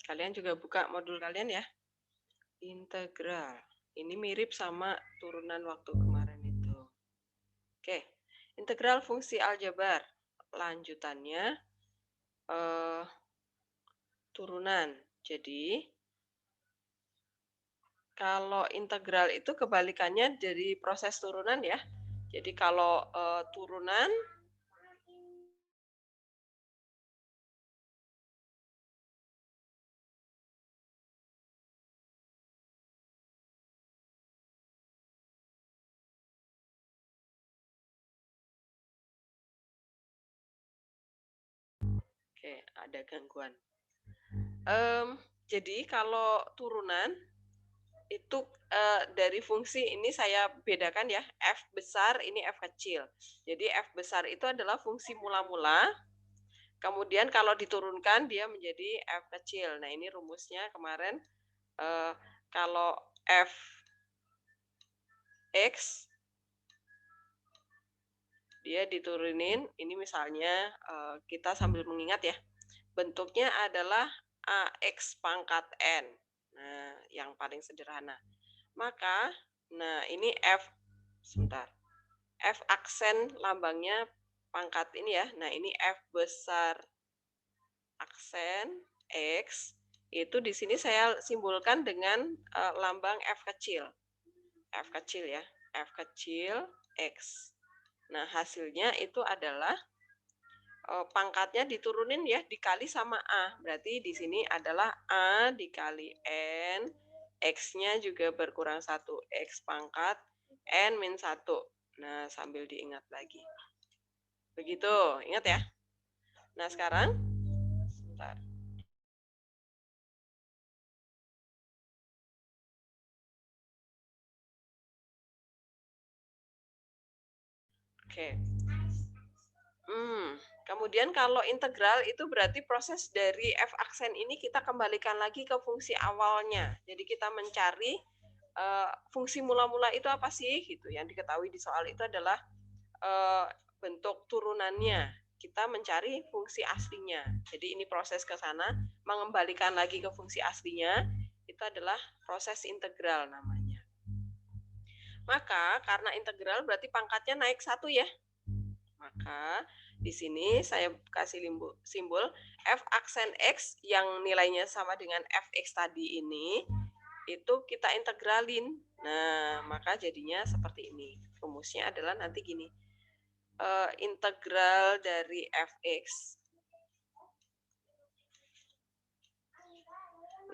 Kalian juga buka modul kalian ya. Integral. Ini mirip sama turunan waktu kemarin itu. Oke, integral fungsi aljabar. Lanjutannya turunan. Jadi, kalau integral itu kebalikannya dari proses turunan ya. Jadi kalau turunan oke, ada gangguan. Jadi kalau turunan itu dari fungsi ini saya bedakan ya, F besar ini F kecil. Jadi F besar itu adalah fungsi mula-mula, kemudian kalau diturunkan dia menjadi F kecil. Nah ini rumusnya kemarin, kalau F X dia diturunin, ini misalnya kita sambil mengingat ya, bentuknya adalah AX pangkat N. Nah, yang paling sederhana. Maka, nah ini F, sebentar, F aksen lambangnya pangkat ini ya. Nah, ini F besar aksen X, itu di sini saya simbolkan dengan lambang F kecil. F kecil ya, F kecil X. Nah, hasilnya itu adalah pangkatnya diturunin ya, dikali sama A. Berarti di sini adalah A dikali N, X-nya juga berkurang 1, X pangkat N min 1. Nah, sambil diingat lagi. Begitu, ingat ya. Nah, sekarang, sebentar. Oke. Kemudian kalau integral itu berarti proses dari F aksen ini kita kembalikan lagi ke fungsi awalnya. Jadi kita mencari fungsi mula-mula itu apa sih gitu. Yang diketahui di soal itu adalah bentuk turunannya. Kita mencari fungsi aslinya. Jadi ini proses ke sana, mengembalikan lagi ke fungsi aslinya, itu adalah proses integral namanya. Maka karena integral berarti pangkatnya naik 1 ya. Maka di sini saya kasih simbol F aksen X yang nilainya sama dengan Fx tadi ini, itu kita integralin. Nah, maka jadinya seperti ini. Rumusnya adalah nanti gini. Integral dari Fx.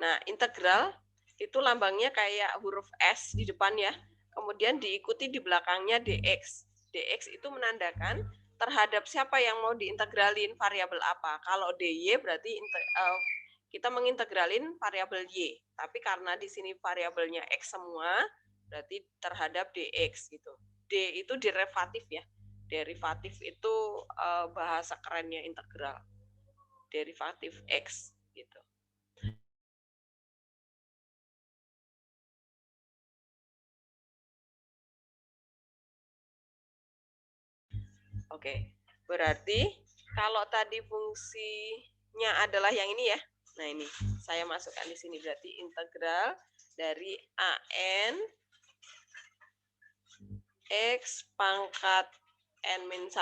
Nah, integral itu lambangnya kayak huruf S di depan ya. Kemudian diikuti di belakangnya dx. Dx itu menandakan terhadap siapa yang mau diintegralin, variabel apa. Kalau dy berarti kita mengintegralin variabel y. Tapi karena di sini variabelnya x semua, berarti terhadap dx gitu. D itu derivatif ya. Derivatif itu bahasa kerennya integral. Derivatif x gitu. Oke, berarti kalau tadi fungsinya adalah yang ini ya. Nah ini, saya masukkan di sini berarti integral dari AN X pangkat N-1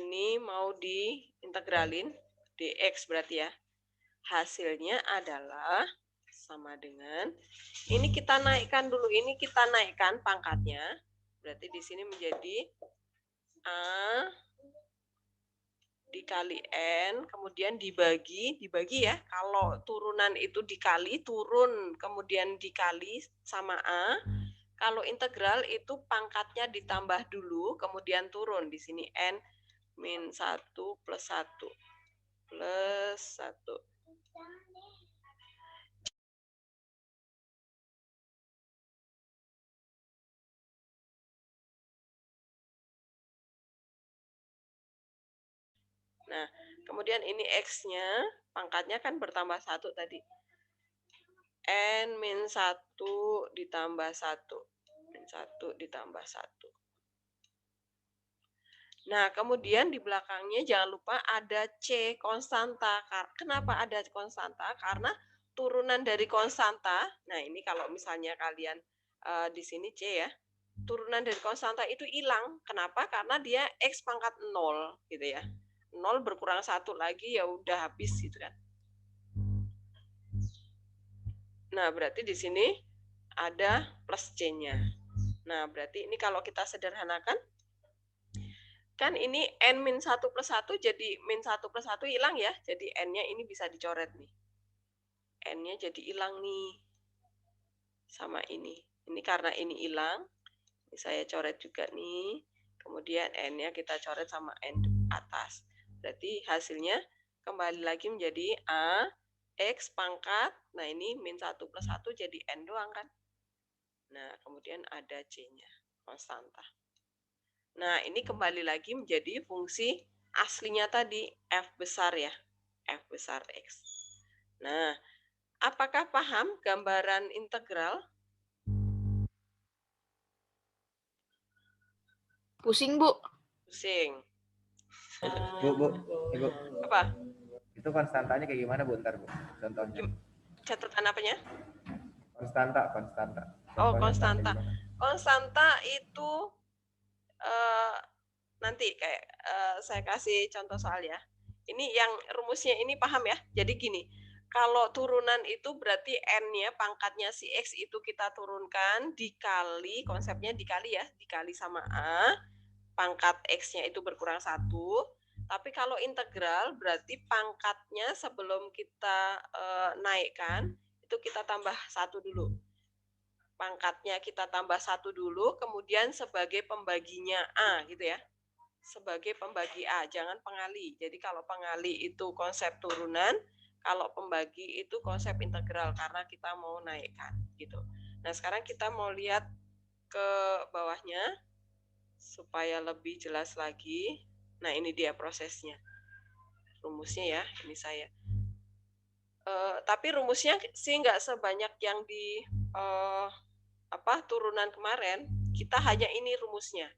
ini mau diintegralin dx berarti ya. Hasilnya adalah sama dengan, ini kita naikkan dulu, ini kita naikkan pangkatnya. Berarti di sini menjadi A dikali N, kemudian dibagi ya. Kalau turunan itu dikali, turun, kemudian dikali sama A. Kalau integral itu pangkatnya ditambah dulu, kemudian turun. Di sini N min 1 plus 1 plus 1. Nah, kemudian ini X-nya, pangkatnya kan bertambah 1 tadi. N min 1 ditambah 1. Min 1 ditambah 1. Nah, kemudian di belakangnya jangan lupa ada C, konstanta. Kenapa ada konstanta? Karena turunan dari konstanta, nah ini kalau misalnya kalian di sini C ya, turunan dari konstanta itu hilang. Kenapa? Karena dia X pangkat 0 gitu ya. 0 berkurang 1 lagi ya udah habis gitu kan. Nah, berarti di sini ada plus C-nya. Nah, berarti ini kalau kita sederhanakan, kan ini N-1 plus 1 jadi min 1 plus 1 hilang ya. Jadi N-nya ini bisa dicoret nih. N-nya jadi hilang nih. Sama ini. Ini karena ini hilang, ini saya coret juga nih. Kemudian N-nya kita coret sama N atas. Berarti hasilnya kembali lagi menjadi A X pangkat, nah ini min 1 plus 1 jadi N doang kan. Nah, kemudian ada C-nya, konstanta. Nah, ini kembali lagi menjadi fungsi aslinya tadi, F besar ya, F besar X. Nah, apakah paham gambaran integral? Pusing, Bu. Pusing. Bu, Ibu. Apa? Itu konstantanya kayak gimana, Bu? Ntar, Bu. Contohnya. Catatan apanya? Konstanta. Oh, Contohnya konstanta. Konstanta itu nanti kayak saya kasih contoh soal ya. Ini yang rumusnya ini paham ya? Jadi gini, kalau turunan itu berarti N-nya, pangkatnya si X itu kita turunkan, dikali, konsepnya dikali ya, dikali sama A, pangkat X-nya itu berkurang 1. Tapi kalau integral berarti pangkatnya sebelum kita naikkan, itu kita tambah 1 dulu. Pangkatnya kita tambah 1 dulu, kemudian sebagai pembaginya A gitu ya. Sebagai pembagi A, jangan pengali. Jadi kalau pengali itu konsep turunan, kalau pembagi itu konsep integral karena kita mau naikkan gitu. Nah, sekarang kita mau lihat ke bawahnya supaya lebih jelas lagi. Nah, ini dia prosesnya. Rumusnya ya, ini saya. Tapi rumusnya sih nggak sebanyak yang di turunan kemarin. Kita hanya ini rumusnya.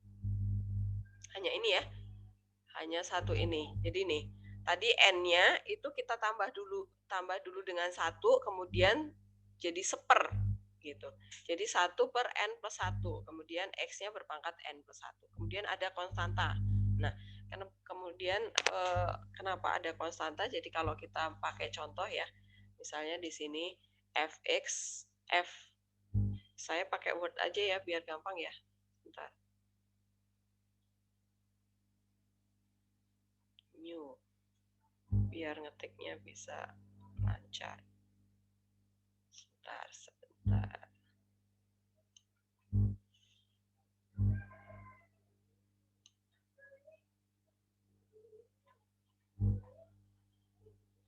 Hanya ini ya. Hanya satu ini. Jadi nih, tadi N-nya itu kita tambah dulu dengan 1, kemudian jadi seper gitu. Jadi 1 per N plus 1, kemudian X-nya berpangkat N plus 1. Kemudian ada konstanta. Nah, kemudian kenapa ada konstanta? Jadi kalau kita pakai contoh ya, misalnya di sini Fx, saya pakai Word aja ya biar gampang ya. Bentar. New. Biar ngetiknya bisa lancar. Sebentar.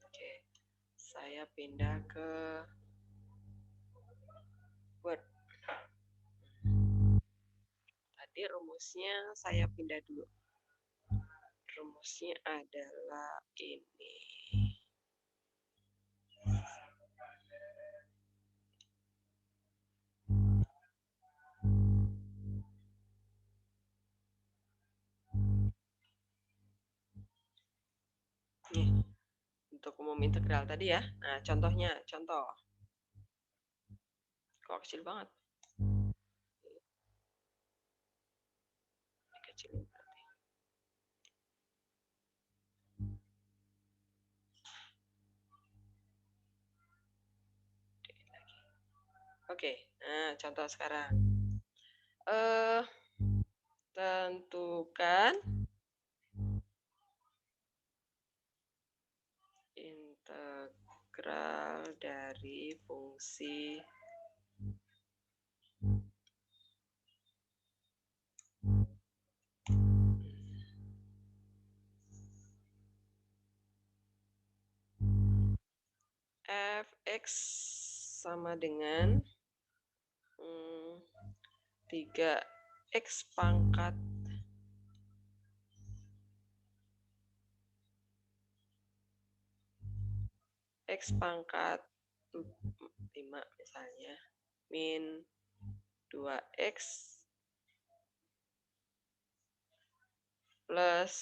Oke, saya pindah ke Word. Tadi rumusnya saya pindah dulu. Rumusnya adalah ini. Nih, untuk umum integral tadi ya. Nah, contohnya, contoh. Kok kecil banget? Kecil berarti. Oke, nah contoh sekarang. Tentukan integral dari fungsi Fx sama dengan 3x pangkat X pangkat 5 misalnya min 2x plus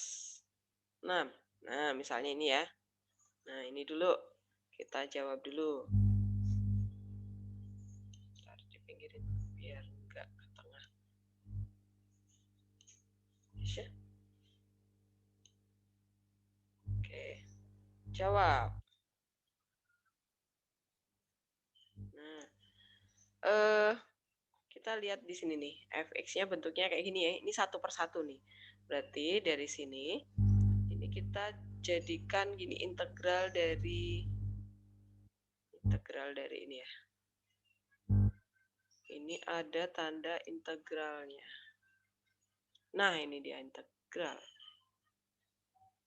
6. Nah, misalnya ini ya. Nah, ini dulu. Kita jawab dulu. Bentar, dipinggirin biar enggak ke tengah. Bisa? Oke. Jawab. Nah, kita lihat di sini nih. Fx-nya bentuknya kayak gini ya. Ini satu per satu nih. Berarti dari sini ini kita jadikan gini integral dari ini ya. Ini ada tanda integralnya. Nah, ini dia integral.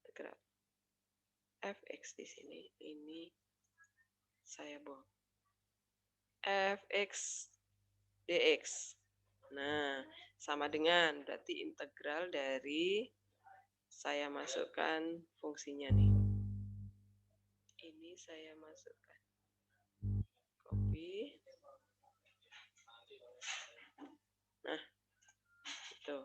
Integral fx di sini. Ini saya buang. Fx dx. Nah, sama dengan berarti integral dari saya masukkan fungsinya nih. Ini saya masukkan. Copy. Nah, itu.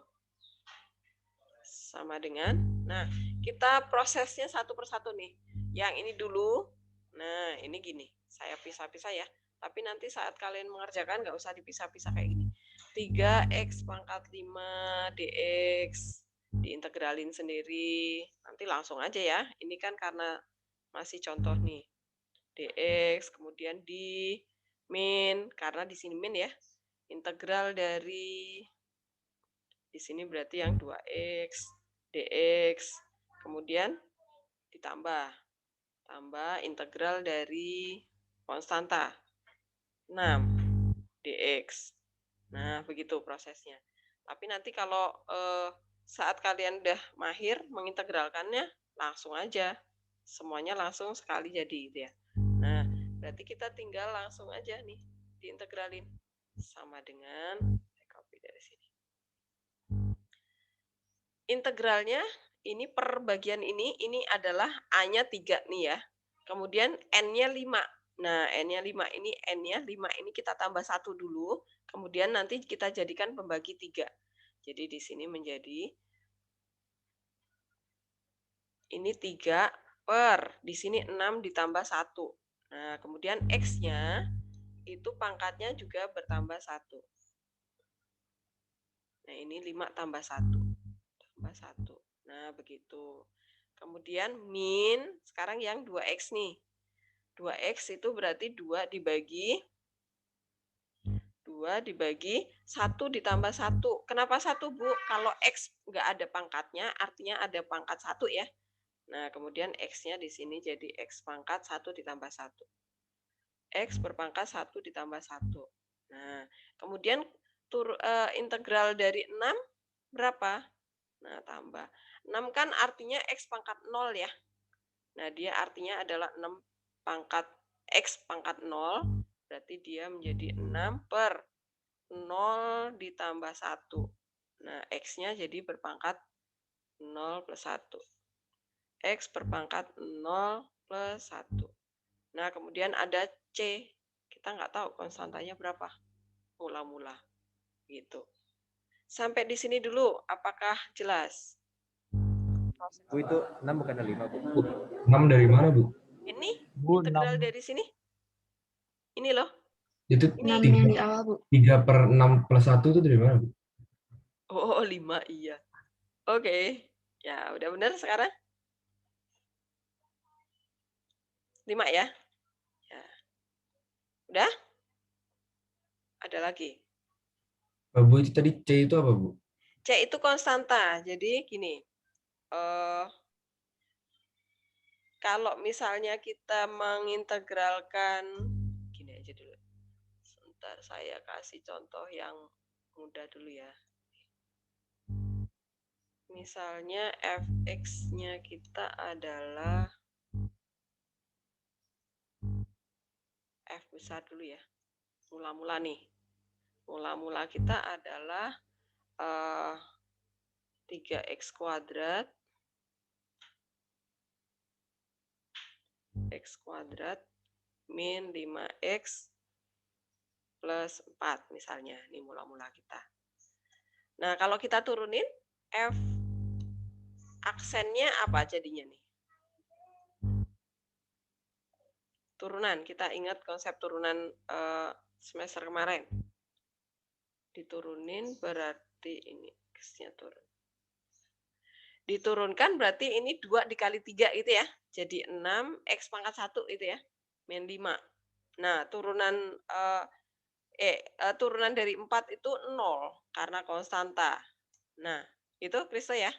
Sama dengan, nah, kita prosesnya satu persatu nih. Yang ini dulu, nah, ini gini. Saya pisah-pisah ya. Tapi nanti saat kalian mengerjakan nggak usah dipisah-pisah kayak gini. 3x pangkat 5 dx diintegralin sendiri. Nanti langsung aja ya. Ini kan karena masih contoh nih. Dx kemudian di min, karena di sini min ya. Integral dari di sini berarti yang 2x dx kemudian ditambah integral dari konstanta 6 dx. Nah, begitu prosesnya. Tapi nanti kalau saat kalian udah mahir mengintegralkannya, langsung aja. Semuanya langsung sekali jadi gitu ya. Nah, berarti kita tinggal langsung aja nih diintegralin. Sama dengan, saya copy dari sini. Integralnya ini per bagian ini adalah A-nya 3 nih ya. Kemudian N-nya 5. Nah, N-nya 5 ini, N-nya 5 ini kita tambah 1 dulu. Kemudian nanti kita jadikan pembagi 3. Jadi di sini menjadi ini 3 per, di sini 6 ditambah 1. Nah, kemudian X-nya itu pangkatnya juga bertambah 1. Nah, ini 5 tambah 1. Tambah 1. Nah, begitu. Kemudian min, sekarang yang 2x nih. 2x itu berarti 2 dibagi 1 ditambah 1. Kenapa 1, Bu? Kalau x nggak ada pangkatnya, artinya ada pangkat 1 ya. Nah, kemudian x-nya di sini jadi x pangkat 1 ditambah 1. X berpangkat 1 ditambah 1. Nah, kemudian integral dari 6 berapa? Nah, tambah. 6 kan artinya x pangkat 0 ya. Nah, dia artinya adalah 6 pangkat x pangkat 0, berarti dia menjadi 6 per 0 ditambah 1. Nah, x-nya jadi berpangkat 0 plus 1. X berpangkat 0 plus 1. Nah, kemudian ada C. Kita nggak tahu konstantanya berapa. Mula-mula. Gitu. Sampai di sini dulu. Apakah jelas? Bu, itu 6 bukan 5, Bu. Bu, 6 dari mana, Bu? Ini Bu, integral 6. dari sini. Ini loh. Itu Ini 6 yang di awal, Bu. 3 per 6 plus 1 itu dari mana, Bu? Oh, 5 iya. Oke. Ya, udah benar sekarang? 5 ya? Ya. Udah? Ada lagi. Bu, itu tadi C itu apa, Bu? C itu konstanta. Jadi gini. Kalau misalnya kita mengintegralkan gini aja dulu. Sebentar saya kasih contoh yang mudah dulu ya. Misalnya fx-nya kita adalah f besar dulu ya. Mula-mula nih. Mula-mula kita adalah 3x kuadrat x kuadrat min 5x plus 4 misalnya. Ini mula-mula kita. Nah, kalau kita turunin f aksennya apa jadinya nih? Turunan, kita ingat konsep turunan semester kemarin. Diturunin berarti ini X-nya turun. Diturunkan berarti ini 2 dikali 3 gitu ya. Jadi 6 X pangkat 1 itu ya. Min 5. Nah, turunan dari 4 itu 0 karena konstanta. Nah, itu Kristo ya.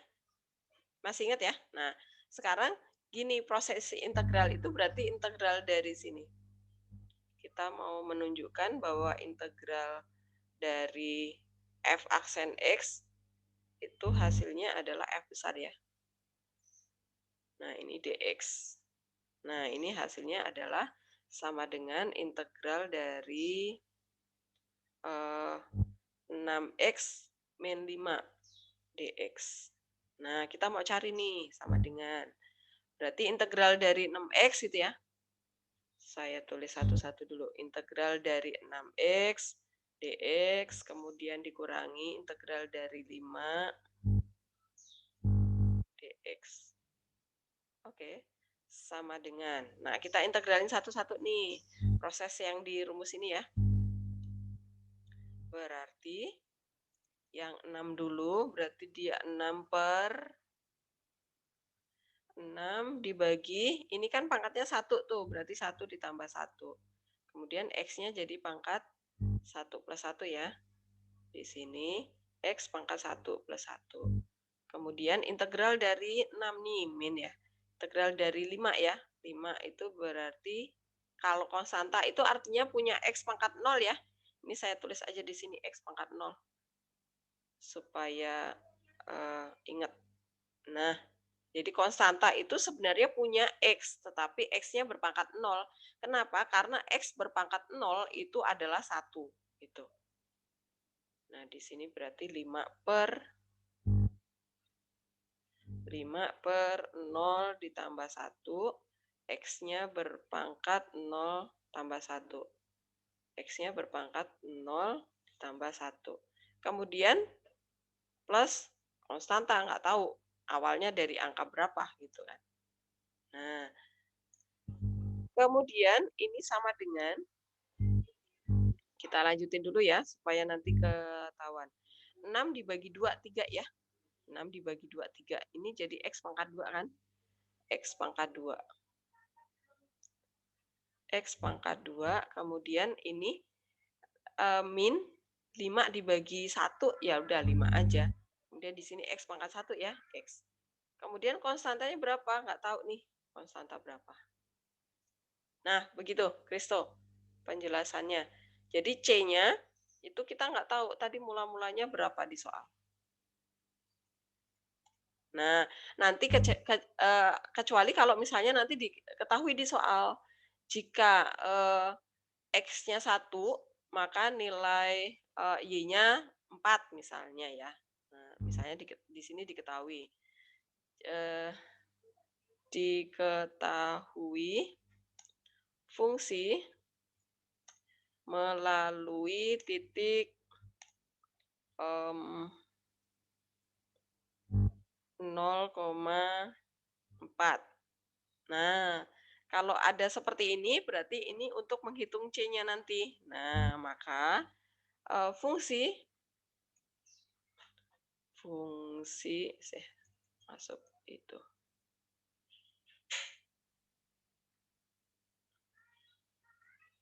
Masih ingat ya? Nah, sekarang gini, proses integral itu berarti integral dari sini. Kita mau menunjukkan bahwa integral dari f aksen X itu hasilnya adalah F besar ya. Nah, ini dx. Nah, ini hasilnya adalah sama dengan integral dari 6x min 5 dx. Nah, kita mau cari nih sama dengan. Berarti integral dari 6x itu ya. Saya tulis satu-satu dulu. Integral dari 6x dx, kemudian dikurangi integral dari 5 dx. Oke, sama dengan. Nah, kita integralin satu-satu nih. Proses yang di rumus ini ya. Berarti yang 6 dulu, berarti dia 6 per 6 dibagi, ini kan pangkatnya 1 tuh, berarti 1 ditambah 1. Kemudian X-nya jadi pangkat 1 plus 1 ya. Di sini X pangkat 1 plus 1. Kemudian integral dari 6 nih, min ya. Integral dari 5 ya. 5 itu berarti kalau konstanta itu artinya punya X pangkat 0 ya. Ini saya tulis aja di sini X pangkat 0. Supaya ingat. Nah, jadi konstanta itu sebenarnya punya X, tetapi X-nya berpangkat 0. Kenapa? Karena X berpangkat 0 itu adalah 1. Gitu. Nah, di sini berarti 5 per 0 ditambah 1. X-nya berpangkat 0 tambah 1. X-nya berpangkat 0 ditambah 1. Kemudian plus konstanta, nggak tahu awalnya dari angka berapa gitu kan. Nah, kemudian ini sama dengan, kita lanjutin dulu ya supaya nanti ketahuan. 6 dibagi 2, 3 ya. 6 dibagi 2, 3. Ini jadi X pangkat 2 kan? X pangkat 2. X pangkat 2, kemudian ini min 5 dibagi 1, ya udah 5 aja. Kemudian di sini X pangkat 1 ya, X. Kemudian konstantanya berapa? Nggak tahu nih konstanta berapa. Nah, begitu, Kristo, penjelasannya. Jadi C-nya itu kita nggak tahu tadi mula-mulanya berapa di soal. Nah, nanti kecuali kalau misalnya nanti diketahui di soal, jika X-nya 1, maka nilai Y-nya 4 misalnya ya. Nah, misalnya di sini diketahui. Diketahui fungsi melalui titik 0,4. Nah, kalau ada seperti ini, berarti ini untuk menghitung C-nya nanti. Nah, maka fungsi masuk itu.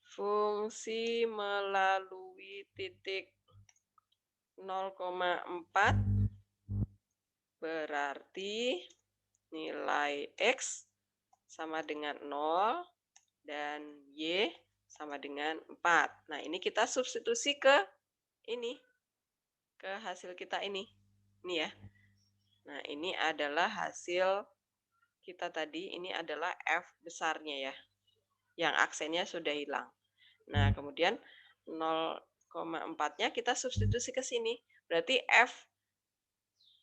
Fungsi melalui titik 0,4 berarti nilai X sama dengan 0 dan Y sama dengan 4. Nah, ini kita substitusi ke ini, ke hasil kita ini. Ini ya. Nah, ini adalah hasil kita tadi, ini adalah F besarnya ya. Yang aksennya sudah hilang. Nah, kemudian 0,4-nya kita substitusi ke sini. Berarti F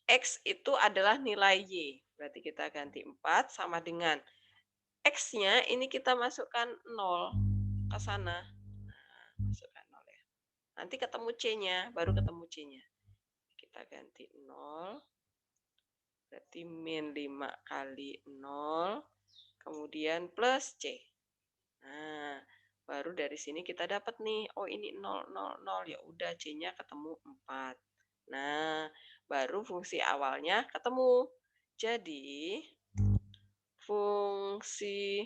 X itu adalah nilai Y. Berarti kita ganti 4 sama dengan X-nya ini kita masukkan 0 ke sana. Nah, masukkan 0 ya. Nanti ketemu C-nya, baru ketemu C-nya. Kita ganti 0. Berarti min 5 kali 0, kemudian plus C. Nah, baru dari sini kita dapat nih, oh ini 0, 0, 0, ya udah C-nya ketemu 4. Nah, baru fungsi awalnya ketemu. Jadi, fungsi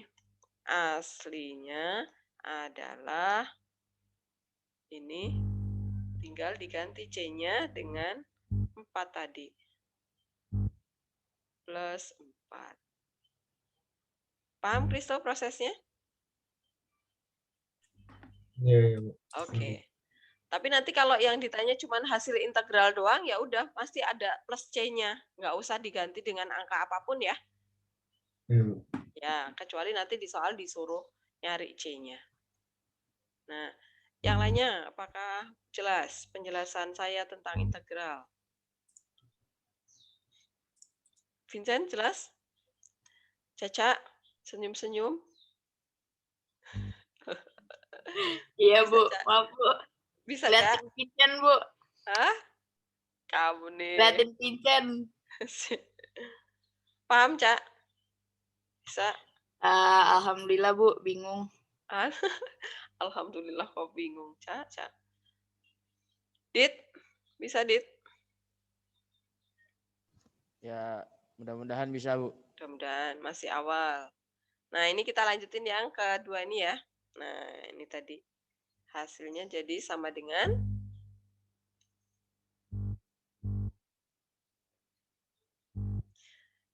aslinya adalah ini, tinggal diganti C-nya dengan 4 tadi. Plus 4. Paham, Kristo, prosesnya? Iya, Bu. Oke. Tapi nanti kalau yang ditanya cuma hasil integral doang, ya udah pasti ada plus C-nya. Nggak usah diganti dengan angka apapun ya. Iya, Bu. Ya, kecuali nanti di soal disuruh nyari C-nya. Nah, yang lainnya apakah jelas penjelasan saya tentang integral? Vincent, jelas? Caca, senyum-senyum. Iya, Bisa, Bu. Cak? Maaf, Bu. Bisa, Cak? Liatin Vincent, Bu. Hah? Kamu nih. Liatin Vincent. Paham, Cak? Bisa? Alhamdulillah, Bu. Bingung. Alhamdulillah kok bingung, Caca. Dit, bisa Dit? Ya, mudah-mudahan bisa, Bu. Mudah-mudahan masih awal. Nah, ini kita lanjutin yang kedua ini ya. Nah, ini tadi. Hasilnya jadi sama dengan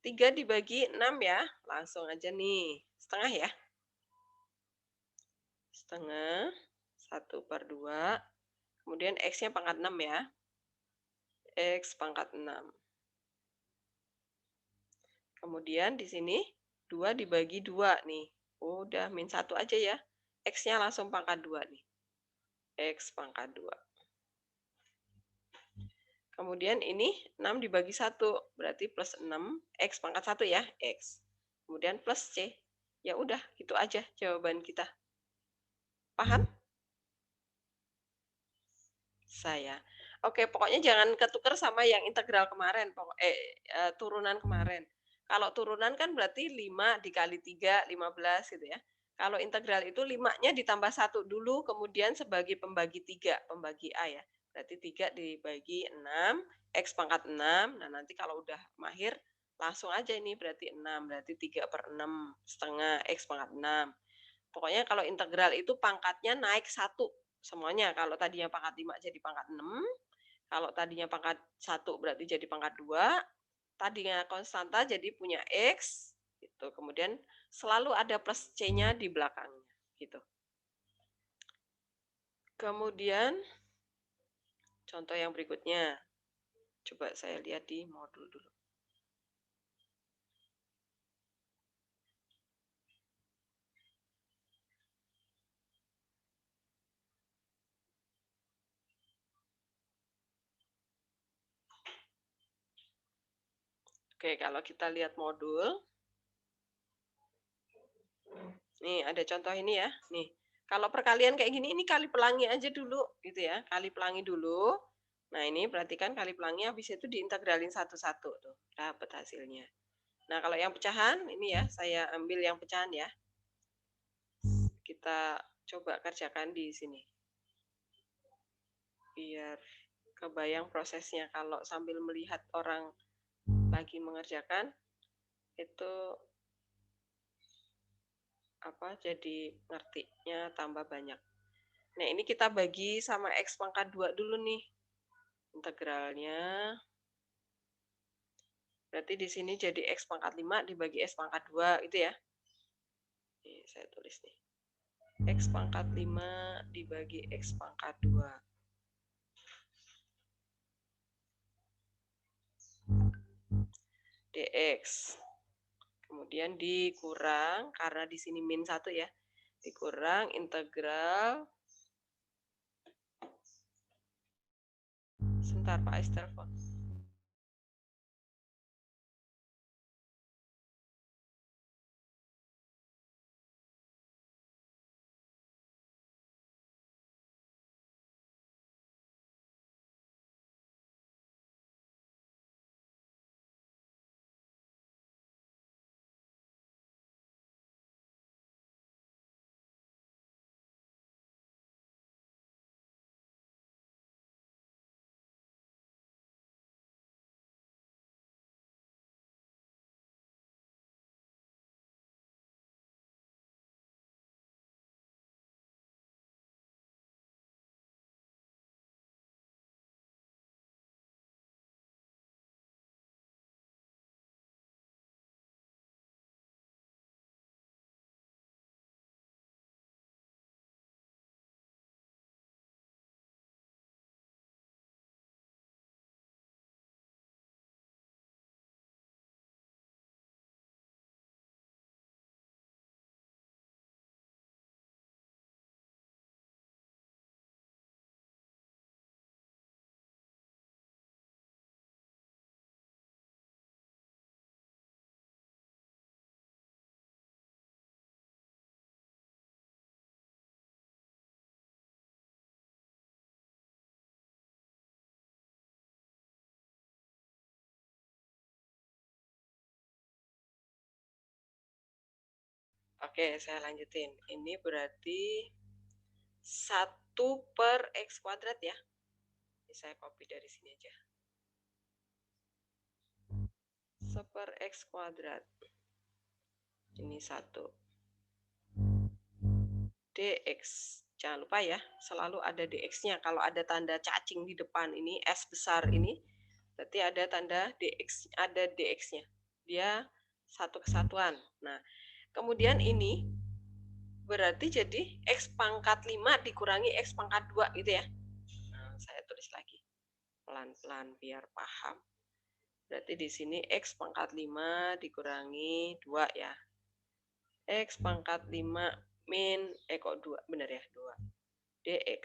3 dibagi 6 ya. Langsung aja nih. Setengah ya. Setengah. 1/2. Kemudian X-nya pangkat 6 ya. X pangkat 6. Kemudian di sini 2 dibagi 2 nih. Udah min 1 aja ya. X-nya langsung pangkat 2 nih. X pangkat 2. Kemudian ini 6 dibagi 1. Berarti plus 6. X pangkat 1 ya. X. Kemudian plus C. Ya udah, gitu aja jawaban kita. Paham? Saya. Oke, pokoknya jangan ketukar sama yang integral kemarin. Turunan kemarin. Kalau turunan kan berarti 5 dikali 3, 15 gitu ya. Kalau integral itu 5-nya ditambah 1 dulu, kemudian sebagai pembagi 3, pembagi A ya. Berarti 3 dibagi 6, X pangkat 6. Nah, nanti kalau udah mahir, langsung aja ini berarti 6. Berarti 3/6 setengah X pangkat 6. Pokoknya kalau integral itu pangkatnya naik 1 semuanya. Kalau tadinya pangkat 5 jadi pangkat 6. Kalau tadinya pangkat 1 berarti jadi pangkat 2. Tadinya konstanta jadi punya X. Gitu. Kemudian selalu ada plus C-nya di belakangnya. Gitu. Kemudian contoh yang berikutnya. Coba saya lihat di modul dulu. Oke, kalau kita lihat modul. Nih, ada contoh ini ya. Nih, kalau perkalian kayak gini, ini kali pelangi aja dulu, gitu ya. Kali pelangi dulu. Nah, ini perhatikan kali pelangi, habis itu diintegralin satu-satu. Tuh, dapat hasilnya. Nah, kalau yang pecahan, ini ya, saya ambil yang pecahan ya. Kita coba kerjakan di sini. Biar kebayang prosesnya. Kalau sambil melihat orang lagi mengerjakan, itu jadi ngertinya tambah banyak. Nah, ini kita bagi sama X pangkat 2 dulu nih. Integralnya. Berarti di sini jadi X pangkat 5 dibagi X pangkat 2 gitu ya. Nih, saya tulis nih. X pangkat 5 dibagi X pangkat 2. dx. Kemudian dikurang, karena di sini min 1 ya. Dikurang integral. Sebentar Pak Ais telepon. Oke, saya lanjutin. Ini berarti 1/x² ya. Ini saya copy dari sini aja. 1/x². Ini 1. dx. Jangan lupa ya, selalu ada dx-nya. Kalau ada tanda cacing di depan ini, S besar ini, berarti ada tanda dx, ada dx-nya. Dia satu kesatuan. Nah, kemudian ini berarti jadi x pangkat 5 dikurangi x pangkat 2 gitu ya. Nah, saya tulis lagi pelan-pelan biar paham. Berarti di sini x pangkat 5 dikurangi 2 ya. X pangkat 5 min, kok 2, benar ya, 2. dx.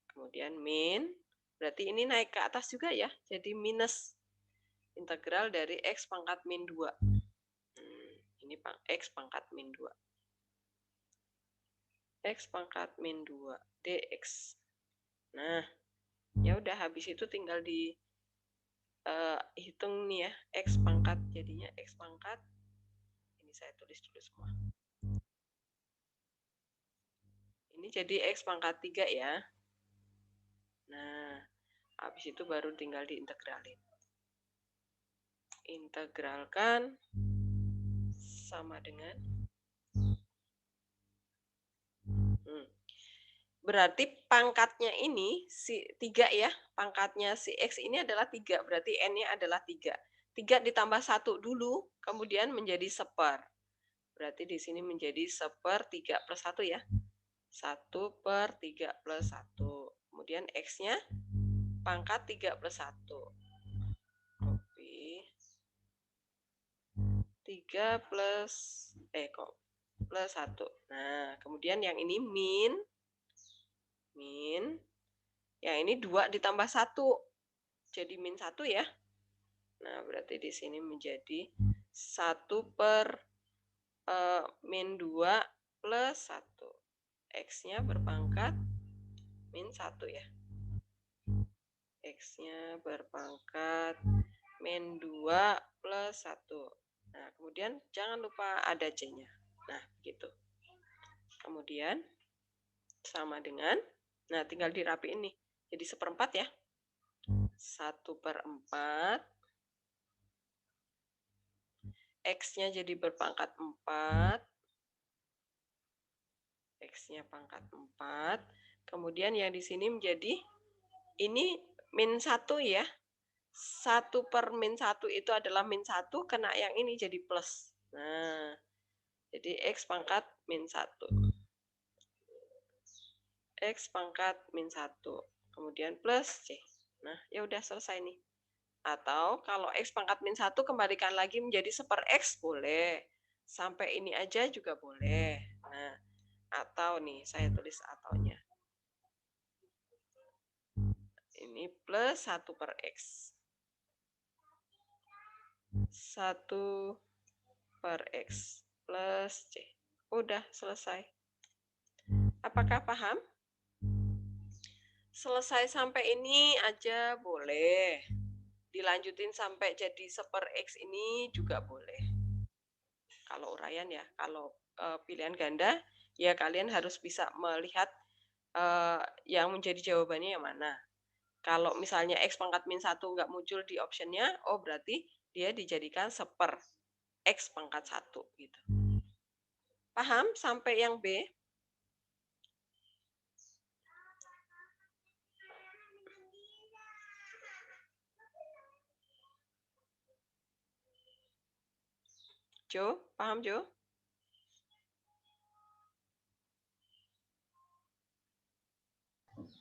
Kemudian min, berarti ini naik ke atas juga ya, jadi minus integral dari x pangkat min 2. Ini x pangkat min 2. X pangkat min 2 dx. Nah, ya udah habis itu tinggal di hitung nih ya, x pangkat, jadinya x pangkat. Ini saya tulis dulu semua. Ini jadi x pangkat 3 ya. Nah, habis itu baru tinggal diintegralin. Integralkan sama dengan berarti pangkatnya ini si 3 ya, pangkatnya si x ini adalah 3, berarti n-nya adalah 3. 3 ditambah 1 dulu, kemudian menjadi 1/. Berarti di sini menjadi 1/3+1 ya. 1/3+1. Kemudian x-nya pangkat 3+1. Copy. 3 plus 1. Nah, kemudian yang ini min. Yang ini 2 ditambah 1. Jadi min 1 ya. Nah, berarti di sini menjadi 1/min 2 plus 1. X-nya berpangkat min 1 ya. X-nya berpangkat min 2 plus 1. Nah, kemudian jangan lupa ada C-nya. Nah, begitu. Kemudian sama dengan, nah tinggal dirapiin nih. Jadi 1/4 ya. 1/4. X-nya jadi berpangkat 4. X-nya pangkat 4. Kemudian yang di sini menjadi, ini min 1 ya. 1/min 1 itu adalah min 1, kena yang ini jadi plus. Nah, jadi X pangkat min 1. X pangkat min 1. Kemudian plus C. Nah, ya udah selesai nih. Atau kalau X pangkat min 1 kembalikan lagi menjadi 1/x boleh. Sampai ini aja juga boleh. Nah, atau nih, saya tulis ataunya. Ini plus 1/x. 1/x plus C. Udah selesai. Apakah paham? Selesai sampai ini aja boleh. Dilanjutin sampai jadi 1/x ini juga boleh. Kalau uraian ya, kalau pilihan ganda, ya kalian harus bisa melihat yang menjadi jawabannya yang mana. Kalau misalnya X pangkat min 1 nggak muncul di optionnya, oh berarti dia dijadikan 1/x pangkat 1 gitu. Paham sampai yang B? Jo, paham Jo?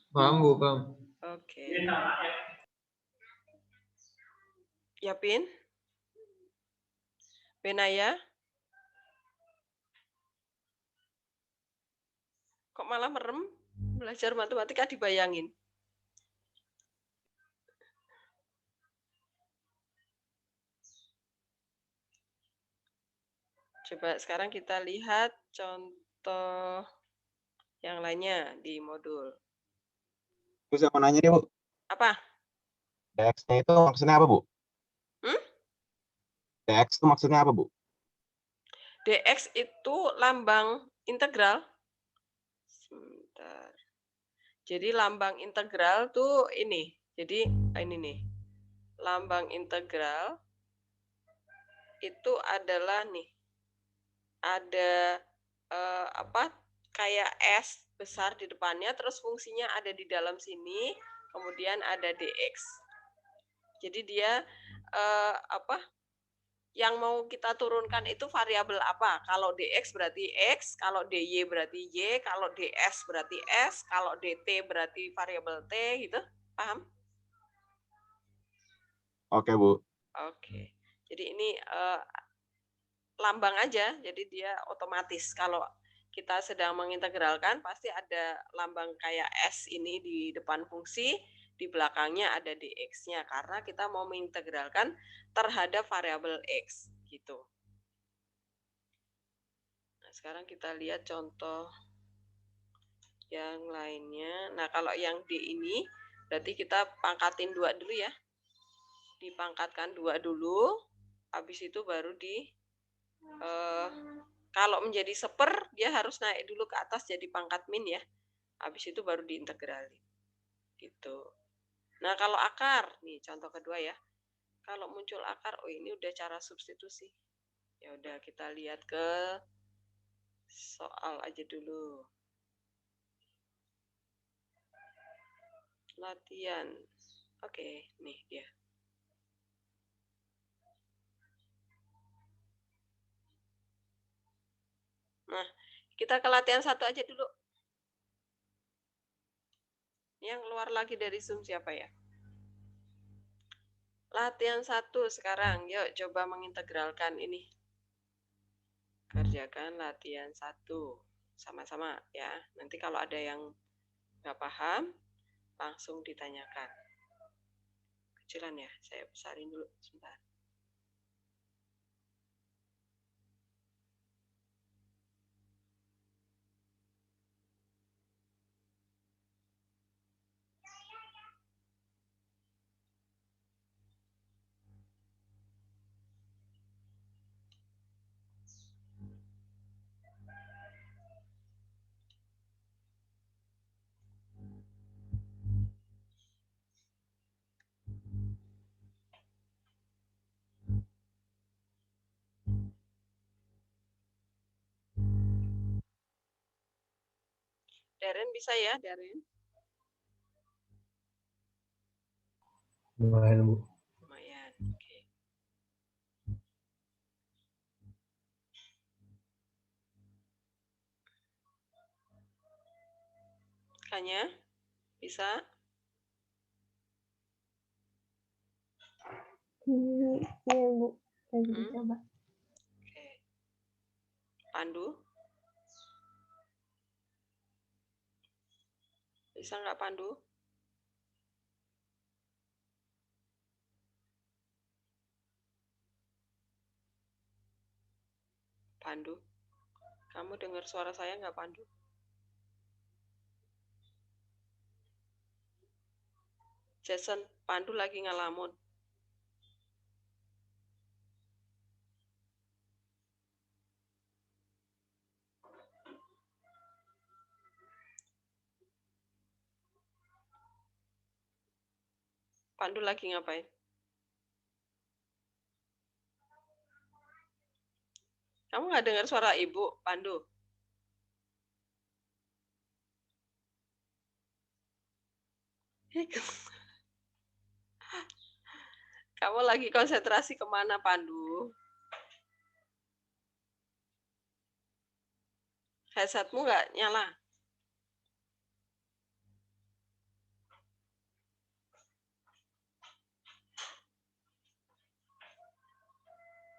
Paham, Bu, paham. Oke. Yapin? Benaya? Kok malah merem? Belajar matematika dibayangin. Coba sekarang kita lihat contoh yang lainnya di modul. Bu, saya mau nanya nih, Bu. Apa? dx-nya itu maksudnya apa, Bu? Hmm? dx itu maksudnya apa, Bu? dx itu lambang integral. Sebentar. Jadi lambang integral tuh ini. Jadi ini nih. Lambang integral itu adalah nih. Ada apa? Kayak S besar di depannya, terus fungsinya ada di dalam sini, kemudian ada dx. Jadi dia apa? Yang mau kita turunkan itu variabel apa? Kalau dx berarti x, kalau dy berarti y, kalau ds berarti s, kalau dt berarti variabel t, gitu. Paham? Oke, Bu. Oke. Jadi ini lambang aja, jadi dia otomatis. Kalau kita sedang mengintegralkan, pasti ada lambang kayak S ini di depan fungsi, di belakangnya ada dx-nya, karena kita mau mengintegralkan terhadap variabel x, gitu. Nah, sekarang kita lihat contoh yang lainnya. Nah, kalau yang D ini, berarti kita pangkatin 2 dulu ya. Dipangkatkan 2 dulu, habis itu baru kalau menjadi 1/4, dia harus naik dulu ke atas jadi pangkat min ya. Habis itu baru diintegralin. Gitu. Nah, kalau akar, nih contoh kedua ya. Kalau muncul akar, oh ini udah cara substitusi. Ya udah kita lihat ke soal aja dulu. Latihan. Oke, nih dia. Nah, kita ke latihan 1 aja dulu. Yang keluar lagi dari Zoom siapa ya? Latihan 1 sekarang. Yuk coba mengintegralkan ini. Kerjakan latihan 1. Sama-sama ya. Nanti kalau ada yang nggak paham, langsung ditanyakan. Kecilan ya, saya besarin dulu sebentar. Darren bisa ya, Darren? Lumayan, Bu. Lumayan, oke. Kayaknya bisa? Iya, Bu. Lagi coba. Oke. Pandu? Bisa nggak Pandu? Pandu? Kamu dengar suara saya nggak, Pandu? Jason, Pandu lagi ngelamun. Pandu lagi ngapain? Kamu nggak dengar suara ibu, Pandu? Kamu lagi konsentrasi kemana, Pandu? Headsetmu nggak nyala?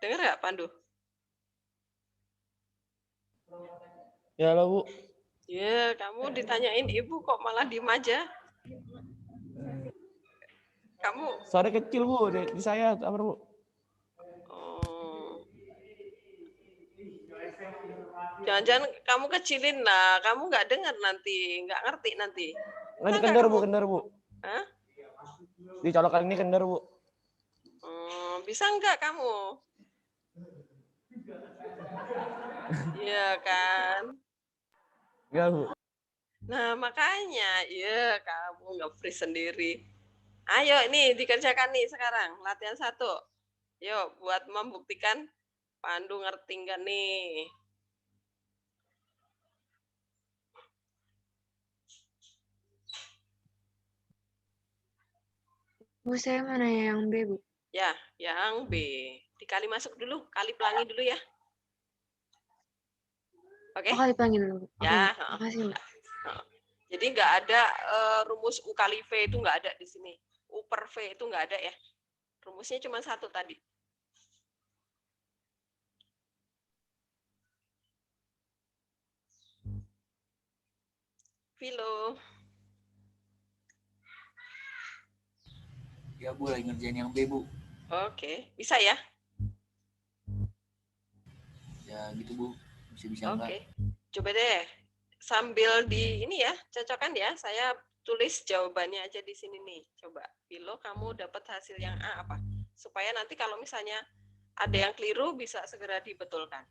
Dengar nggak, Pandu? Ya halo Bu. Ya, kamu ditanyain ibu kok malah diem aja. Kamu, Suara kecil Bu di saya apa Bu? oh, jangan-jangan kamu kecilin lah, kamu nggak dengar nanti, nggak ngerti nanti. Nanti Bisa nggak kendor Bu, kamu? kendor Bu. Hah? Di colokan ini kendor Bu. Bisa nggak kamu? Iya kan? Enggak, Bu. Nah, makanya, ya kamu nge-freeze sendiri. Ayo nih dikerjakan nih sekarang, latihan 1. Yuk, buat membuktikan Pandu ngerti nggak nih? Bu, saya mana yang B, Bu? Ya, yang B. Dikali masuk dulu, kali pelangi dulu ya. Oke? Oh, kali panggil dulu, Bu. Oke, Ya, Bu. Makasih, Bu. jadi nggak ada rumus U kali V itu nggak ada di sini. U per V itu nggak ada ya. Rumusnya cuma 1 tadi. Vilo. Ya Bu, lagi ngerjain yang B Bu. Oke, bisa ya? Ya gitu Bu, bisa-bisa Oke. enggak. Coba deh sambil di ini ya, cocokkan ya. Saya tulis jawabannya aja di sini nih. Coba, Vilo, kamu dapat hasil yang A apa? Supaya nanti kalau misalnya ada yang keliru bisa segera dibetulkan.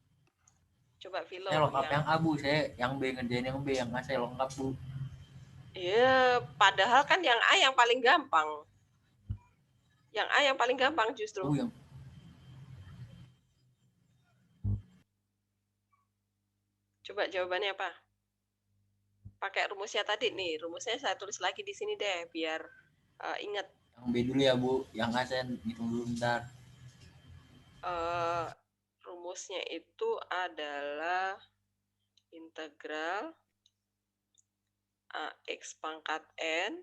Coba Vilo. Saya lengkap yang A Bu, saya yang B ngerjain yang B, yang A saya lengkap Bu. Iya, padahal kan yang A yang paling gampang. Yang A yang paling gampang justru. Bu yang Coba jawabannya apa? Pakai rumusnya tadi nih. Rumusnya saya tulis lagi di sini deh biar ingat. yang B dulu ya Bu, yang A saya hitung dulu bentar. Rumusnya itu adalah integral AX pangkat N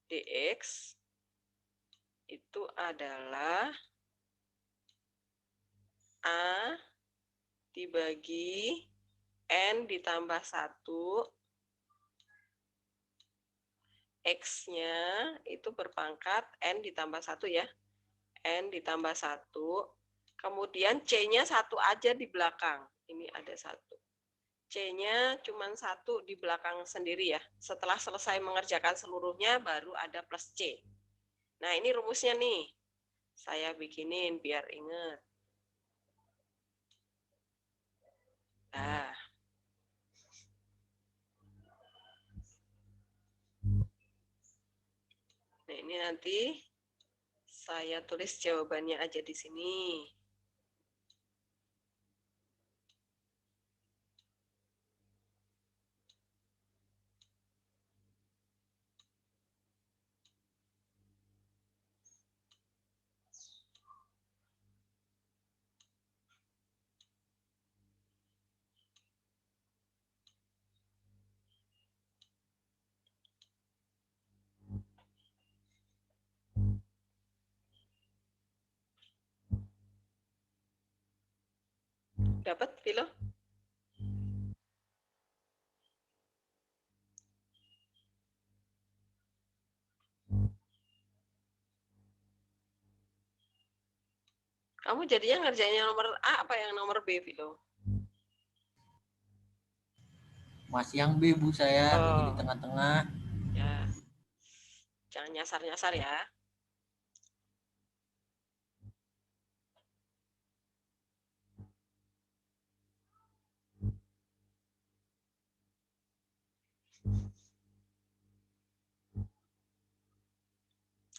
dx itu adalah A dibagi N ditambah 1, X-nya itu berpangkat N ditambah 1 ya. N ditambah 1, kemudian C-nya 1 aja di belakang. Ini ada 1. C-nya cuma 1 di belakang sendiri ya. Setelah selesai mengerjakan seluruhnya, baru ada plus C. Nah, ini rumusnya nih. Saya bikinin biar ingat. Nah. Nah, ini nanti saya tulis jawabannya aja di sini. Dapat, Vilo? Kamu jadinya ngerjain yang nomor A apa yang nomor B, Vilo? Masih yang B Bu, saya lagi di tengah-tengah. Ya. Jangan nyasar-nyasar ya.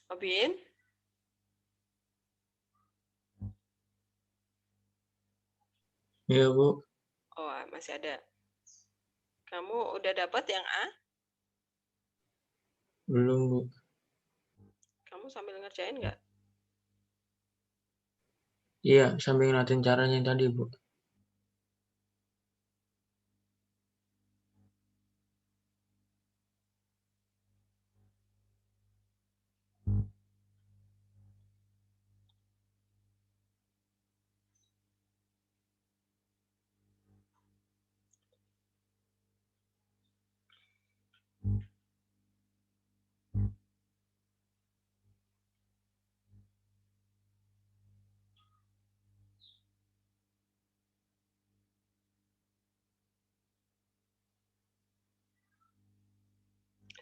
Obin? Iya, Bu. Oh, masih ada. Kamu udah dapat yang A? Belum, Bu. Kamu sambil ngerjain nggak? Iya, sambil ngeliatin caranya tadi, Bu.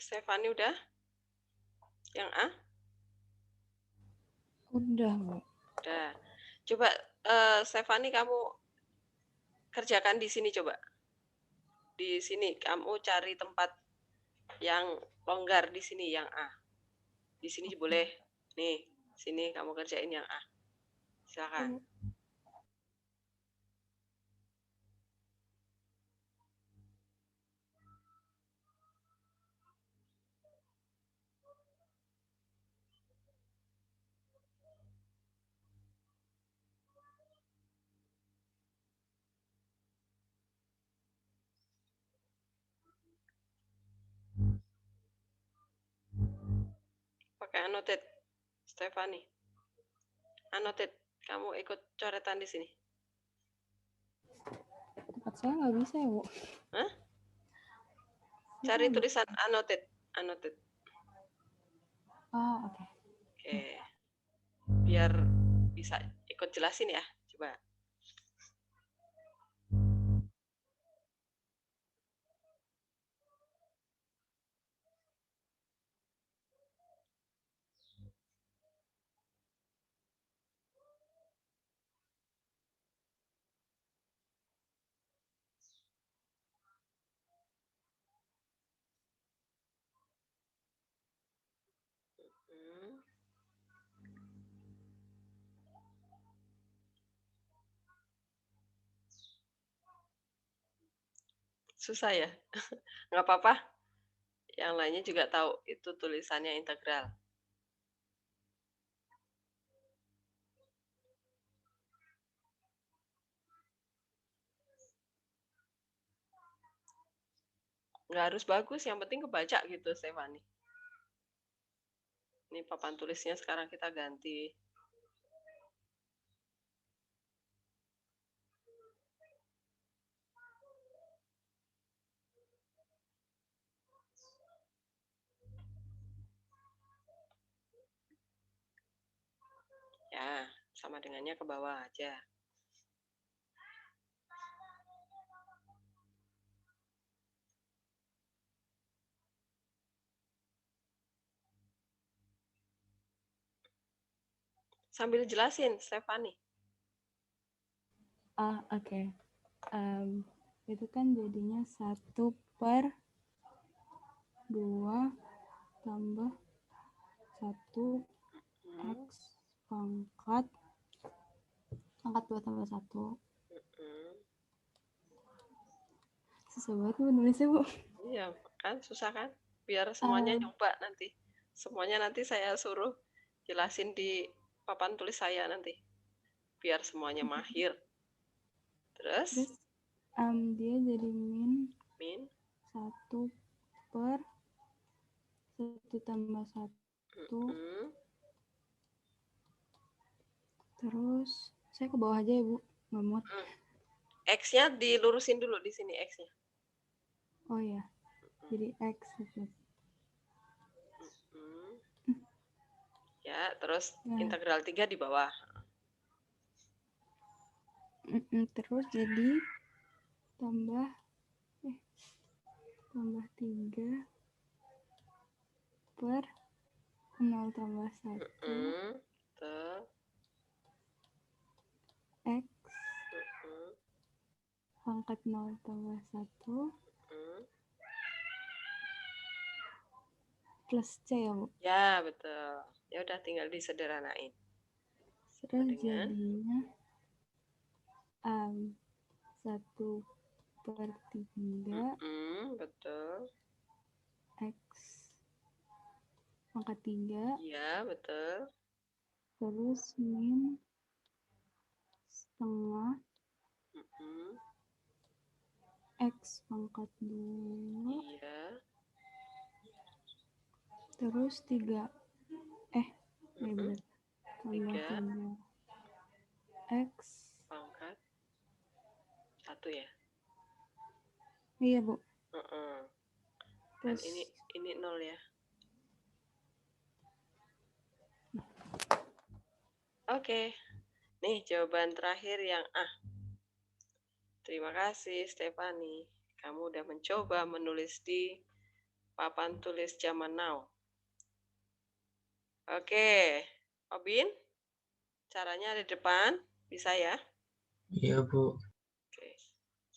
Stefani udah? Yang A? Udah, Bu. Udah. Coba Stefani, kamu kerjakan di sini coba. Di sini kamu cari tempat yang longgar di sini yang A. Di sini boleh. Nih, sini kamu kerjain yang A. Silakan. Pakai annotate, Stefani. Annotate, kamu ikut coretan di sini. Tempat saya nggak bisa ya, Bu. Hah? Cari tulisan annotate, annotate. Oh, oke. Oke. Biar bisa ikut jelasin ya. Coba. Susah ya? Nggak apa-apa. Yang lainnya juga tahu itu tulisannya integral. Nggak harus bagus, yang penting kebaca gitu, Stefani. Ini papan tulisnya sekarang kita ganti. Ya, sama dengannya ke bawah aja. Sambil jelasin, Stefani. Ah, oke. Itu kan jadinya 1/2 tambah 1 X pangkat 2 tambah 1. Susah banget Bu nulisnya, Bu. Iya, kan susah kan? Biar semuanya nyoba nanti. Semuanya nanti saya suruh jelasin di papan tulis saya nanti. Biar semuanya mahir. Terus Dia jadi min min 1/1 tambah 1. Terus saya ke bawah aja ya, Bu. Nggak muat. X-nya dilurusin dulu di sini X-nya. Oh ya. Jadi X gitu. Ya, terus integral 3 di bawah. Terus jadi tambah 3 per 0 tambah 1 X pangkat 0 tambah 1 plus C ya, Bu? Ya, betul. Ya udah tinggal disederhanain. Terus jadinya 1/3 betul. X pangkat 3. Iya, betul. Terus min setengah X pangkat 2. Iya. Terus 3. Bener. Tambah 3. X Pangkat 1 ya. Iya, Bu. Dan Terus ini 0 ya. Oke. Nih jawaban terakhir yang A. Terima kasih Stefani. Kamu udah mencoba menulis di papan tulis zaman now. Oke. Obin, caranya ada di depan. Bisa ya? Iya, Bu. Oke.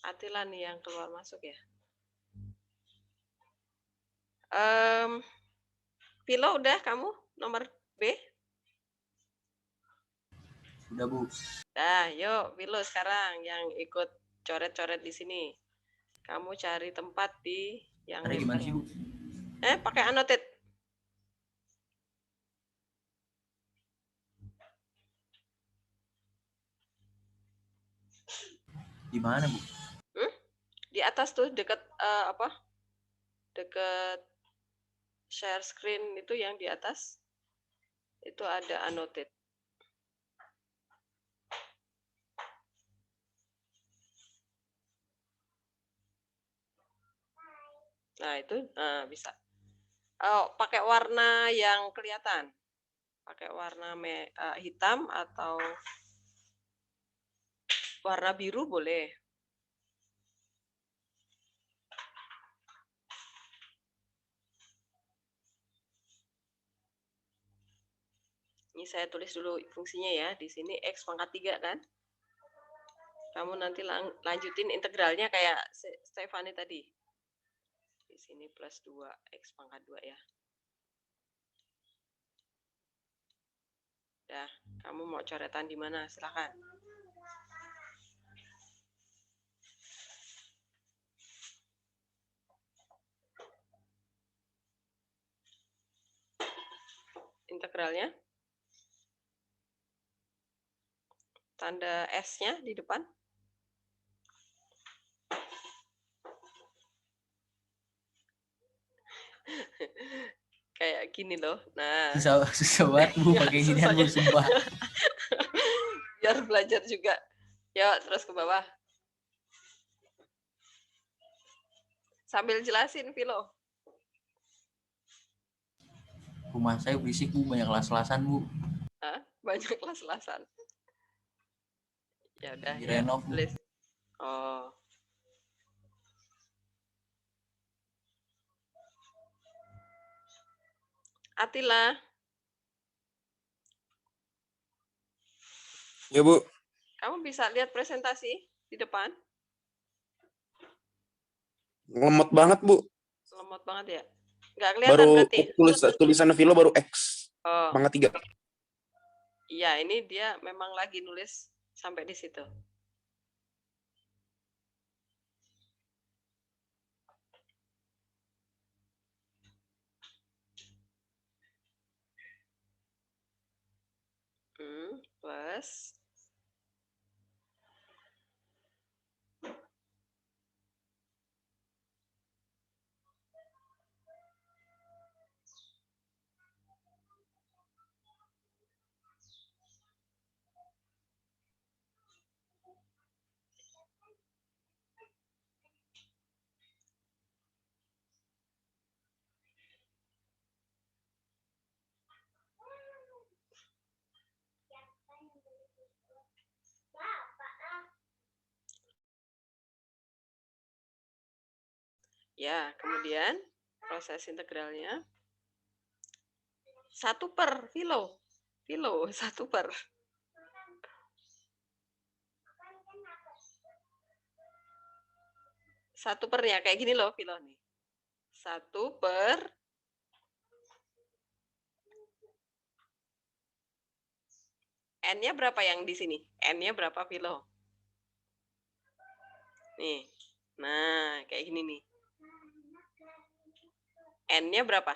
Atila nih yang keluar masuk ya. Vilo udah kamu nomor B? Udah, Bu. Dah, yuk Vilo sekarang yang ikut coret-coret di sini. Kamu cari tempat di yang Caranya gimana sih, Bu? pakai annotate. Di mana, Bu? Di atas tuh deket deket share screen itu yang di atas itu ada annotate. Nah, itu bisa. Oh, pakai warna yang kelihatan. Pakai warna hitam atau warna biru boleh. Ini saya tulis dulu fungsinya ya. Di sini X pangkat 3 kan. Kamu nanti lanjutin integralnya kayak Stefani tadi. Di sini plus 2, X pangkat 2 ya. Dah, kamu mau coretan di mana? Silakan. Integralnya. Tanda S-nya di depan. Kayak gini loh. Nah, Susah banget, Bu, Ya, pakai ginian, susah Bu, ya. sumpah. Biar belajar juga. Yuk, terus ke bawah. Sambil jelasin, Vilo. Rumah saya berisik, Bu, banyak las-lasan, Bu. Banyak las-lasan. Ya udah, ya. Direnov, Bu. Tulis. Oh. Atila. Ya, Bu. Kamu bisa lihat presentasi di depan? Lemot banget, Bu. Lemot banget ya? Nggak kelihatan Baru berarti? tulisan Vilo baru X. Oh, Pangkat 3. iya, ini dia memang lagi nulis sampai di situ. Plus. Ya, kemudian proses integralnya 1/, Vilo. Vilo, 1/. Satu pernya kayak gini loh, Vilo nih. 1/. N-nya berapa yang di sini? N-nya berapa, Vilo? Nih. Nah, kayak gini nih. N-nya berapa?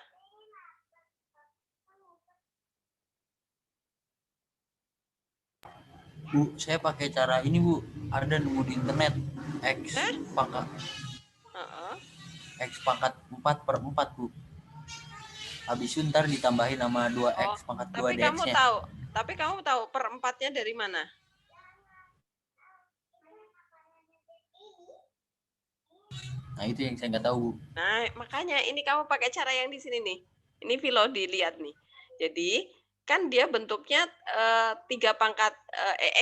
Bu, saya pakai cara ini, Bu. Ada nemu di internet. X pangkat X pangkat 4/4, Bu. Habis itu ntar ditambahin sama 2X pangkat 2 DX-nya. Tapi kamu tahu per-4-nya dari mana? Nah, itu yang saya nggak tahu, Bu. Nah, makanya ini kamu pakai cara yang di sini nih. Ini Vilo dilihat nih. Jadi, kan dia bentuknya 3 pangkat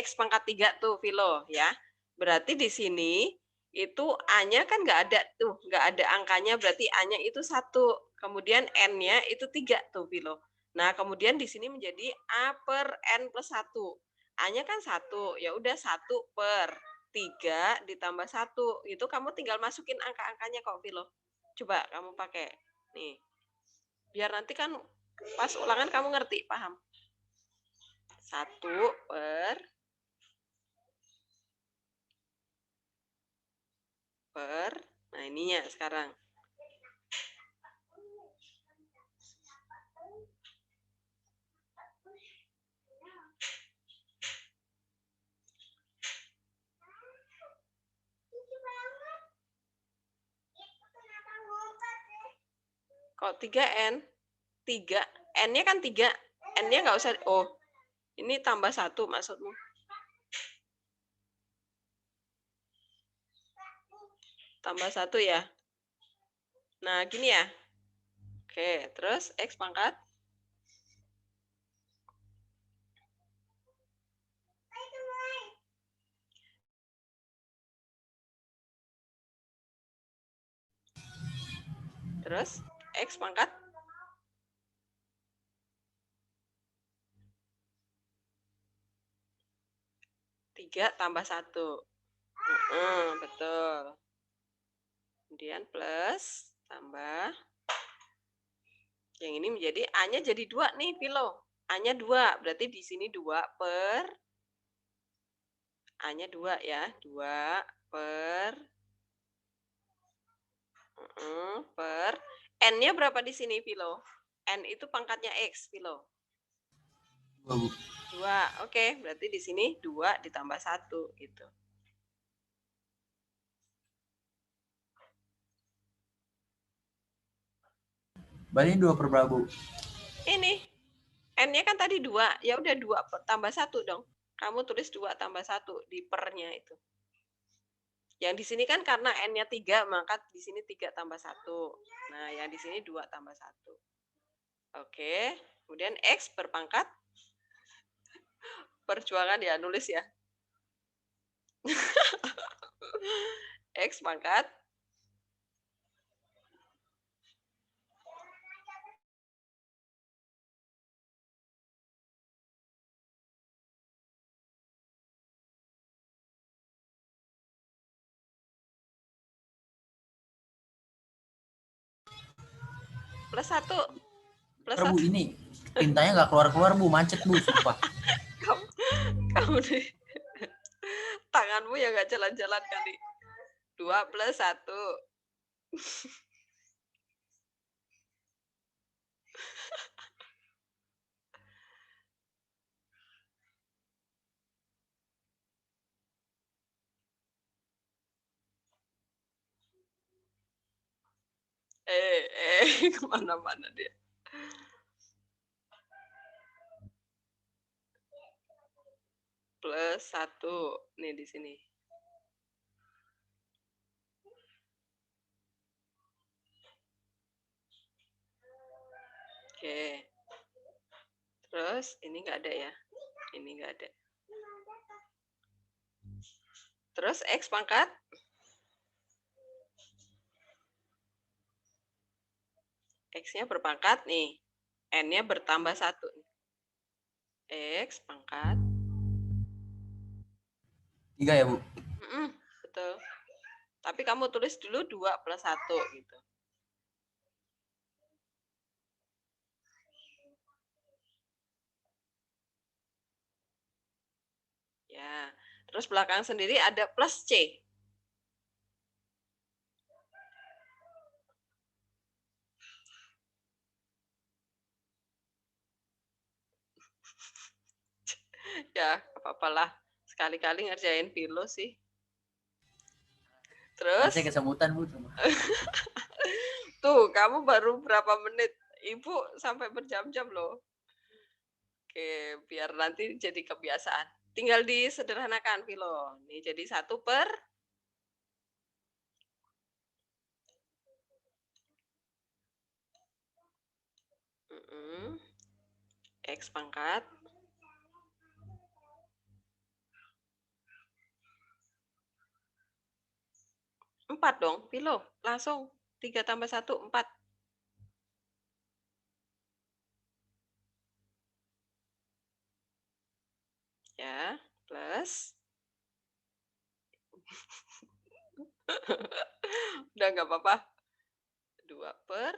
X pangkat 3 tuh, Vilo, ya. Berarti di sini itu A-nya kan nggak ada tuh, nggak ada angkanya, berarti A-nya itu 1. Kemudian N-nya itu 3 tuh, Vilo. Nah, kemudian di sini menjadi A/N+1. A-nya kan 1, ya udah 1/3 ditambah 1. Itu kamu tinggal masukin angka-angkanya kok, Vilo. Coba kamu pakai. Nih. Biar nanti kan pas ulangan kamu ngerti, paham? 1 per, nah ininya sekarang. Kok 3N? 3. N-nya kan 3. N-nya nggak usah. Oh, ini tambah 1 maksudmu. Tambah 1 ya. Nah, gini ya. Oke, terus X pangkat. Terus X pangkat. Tiga tambah 1. Betul. Kemudian plus, tambah. Yang ini menjadi A-nya jadi 2 nih, Pilo. A-nya 2, berarti di sini 2 per. A-nya 2 ya. 2 per. Per. N-nya berapa di sini, Pilo? N itu pangkatnya X, Pilo. 2. Oke, berarti di sini 2 ditambah 1 gitu. Berarti 2 per berapa, Bu? Ini. N-nya kan tadi 2. Ya udah 2 tambah 1 dong. Kamu tulis 2 tambah 1 di pernya itu. Yang di sini kan karena N-nya 3, maka di sini 3 tambah 1. Nah, yang di sini 2 tambah 1. Oke. Kemudian X berpangkat. Perjuangan ya, nulis ya. X pangkat. Plus 1. Plus Bu, 1. ini tintanya nggak keluar-keluar, Bu. Macet, Bu, sumpah. Kamu nih. Tanganmu ya nggak jalan-jalan kali. 2 plus 1. Kemana-mana dia. Plus 1. Nih di sini. Oke. Terus ini nggak ada ya. Ini nggak ada. Terus X pangkat. X-nya berpangkat nih. N-nya bertambah 1. X pangkat. 3 ya, Bu? Betul. Tapi kamu tulis dulu 2 plus 1 gitu. Ya. Terus belakang sendiri ada plus C. Ya, apa-apalah. Sekali-kali ngerjain Pilo sih. Terus? Saya kesemutan, Bu. Tuh, kamu baru berapa menit. Ibu sampai berjam-jam loh. Oke, biar nanti jadi kebiasaan. Tinggal disederhanakan, Pilo. Ini jadi 1 per. X pangkat. 4 dong, Pilo. Langsung. 3 tambah 1, 4. Ya, plus. Udah nggak apa-apa. 2 per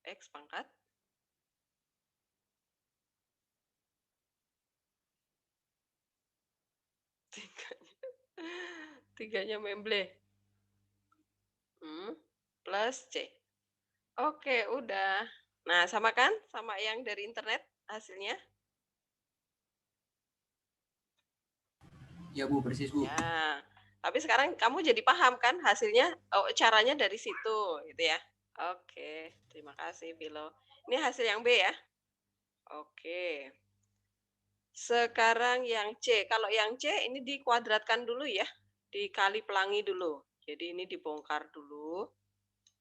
X pangkat tiganya memble. Plus C. Oke, udah. Nah, sama kan? Sama yang dari internet hasilnya? Ya Bu, persis Bu. Ya. Tapi sekarang kamu jadi paham kan hasilnya? Oh, caranya dari situ, gitu ya. Oke, terima kasih Vilo. Ini hasil yang B ya. Oke. Sekarang yang C. Kalau yang C ini dikuadratkan dulu ya. Dikali pelangi dulu. Jadi ini dibongkar dulu.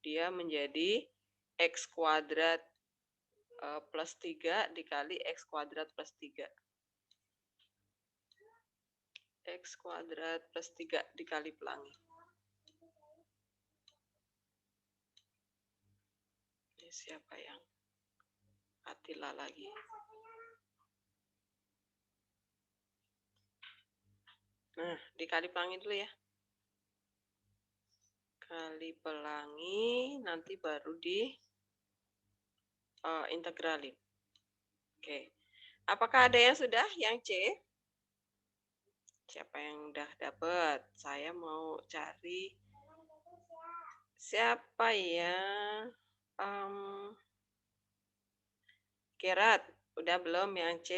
Dia menjadi X kuadrat plus 3 dikali X kuadrat plus 3. X kuadrat plus 3 dikali pelangi. Ini siapa yang Atila lagi? Nah, dikali pelangi dulu ya. Kali pelangi, nanti baru di integralin. Oke. Apakah ada yang sudah? Yang C? Siapa yang udah dapet? Saya mau cari siapa ya? Gerat, udah belum yang C?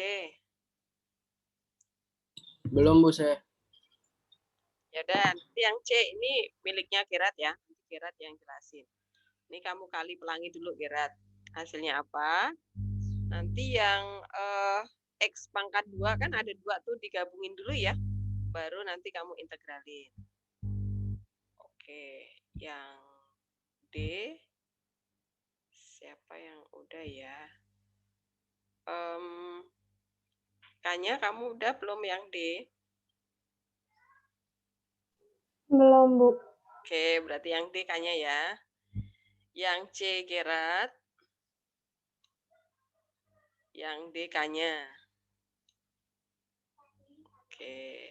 Belum Bu saya. Ya dan yang C ini miliknya Gerat ya. Nanti Gerat yang jelasin. Ini kamu kali pelangi dulu Gerat. Hasilnya apa? Nanti yang X pangkat 2 kan ada 2 tuh digabungin dulu ya. Baru nanti kamu integralin. Oke, yang D. Siapa yang udah ya? Kayaknya kamu udah belum yang D? Belum, Bu. Oke, berarti yang D kayaknya ya. Yang C Gerat. Yang D kayaknya. Oke.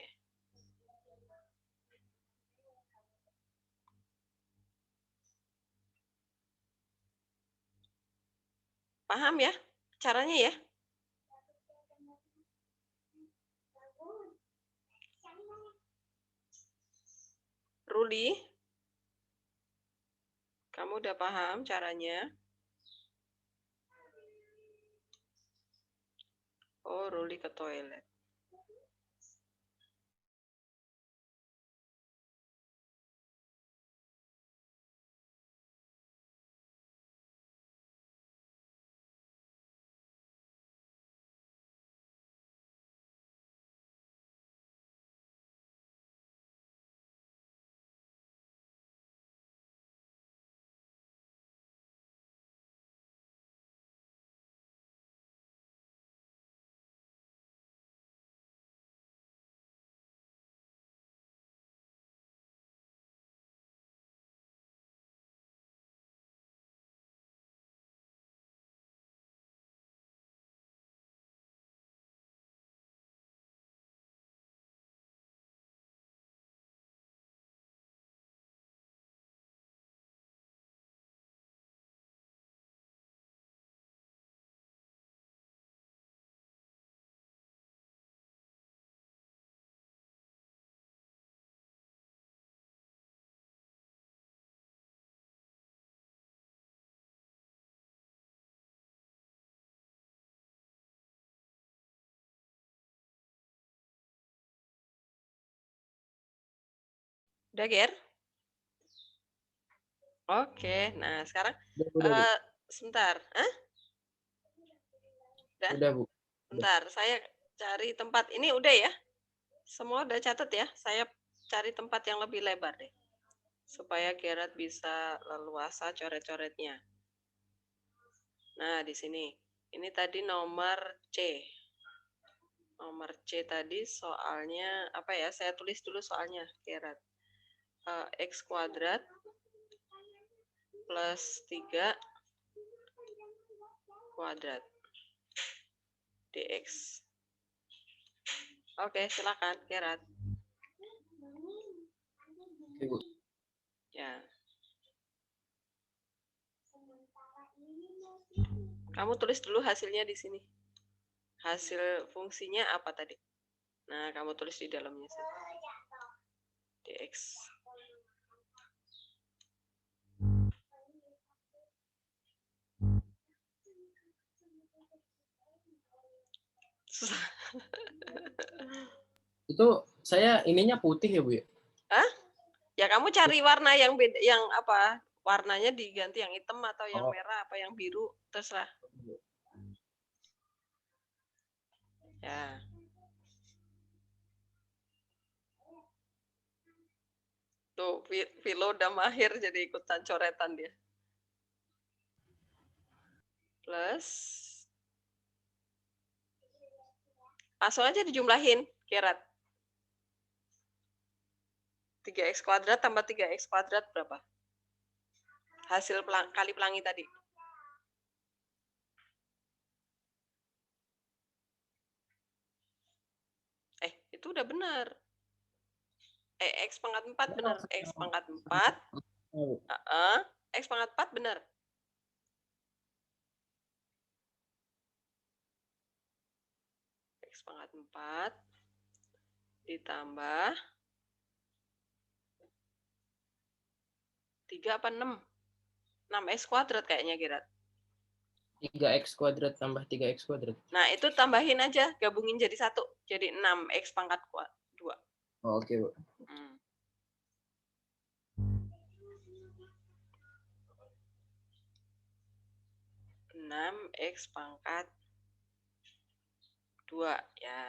Paham ya caranya ya? Ruli, kamu udah paham caranya? Oh, Ruli ke toilet. Udah, Ger? Oke, nah sekarang sebentar. Hah? Udah? Udah Bu. Bentar, saya cari tempat. Ini udah ya? Semua udah catat ya? Saya cari tempat yang lebih lebar deh. Supaya Gerard bisa leluasa coret-coretnya. Nah, di sini. Ini tadi nomor C. Nomor C tadi soalnya, apa ya? Saya tulis dulu soalnya, Gerard. X kuadrat plus 3 kuadrat dx. Oke, silakan, Gerard. Oke, Bu. Ya. Kamu tulis dulu hasilnya di sini. Hasil fungsinya apa tadi? Nah, kamu tulis di dalamnya sini. Dx. Susah. Itu saya ininya putih ya, Bu ya? Hah? Ya kamu cari warna yang beda, yang apa? Warnanya diganti yang hitam atau yang Oh. merah apa yang biru, terserah. Ya. Tuh, Vilo udah mahir jadi ikutan coretan dia. Plus. Langsung aja dijumlahin, Gerard. 3x kuadrat tambah 3x kuadrat berapa? Hasil kali pelangi tadi. Itu udah benar. X pangkat 4 benar. X pangkat 4. X pangkat 4 benar. X pangkat 4 ditambah 3 apa 6? 6x kuadrat kayaknya, Gerard. 3x kuadrat tambah 3x kuadrat. Nah, itu tambahin aja, gabungin jadi 1. Jadi 6x pangkat 2. Oh, oke, Bu. 6x pangkat 2 ya.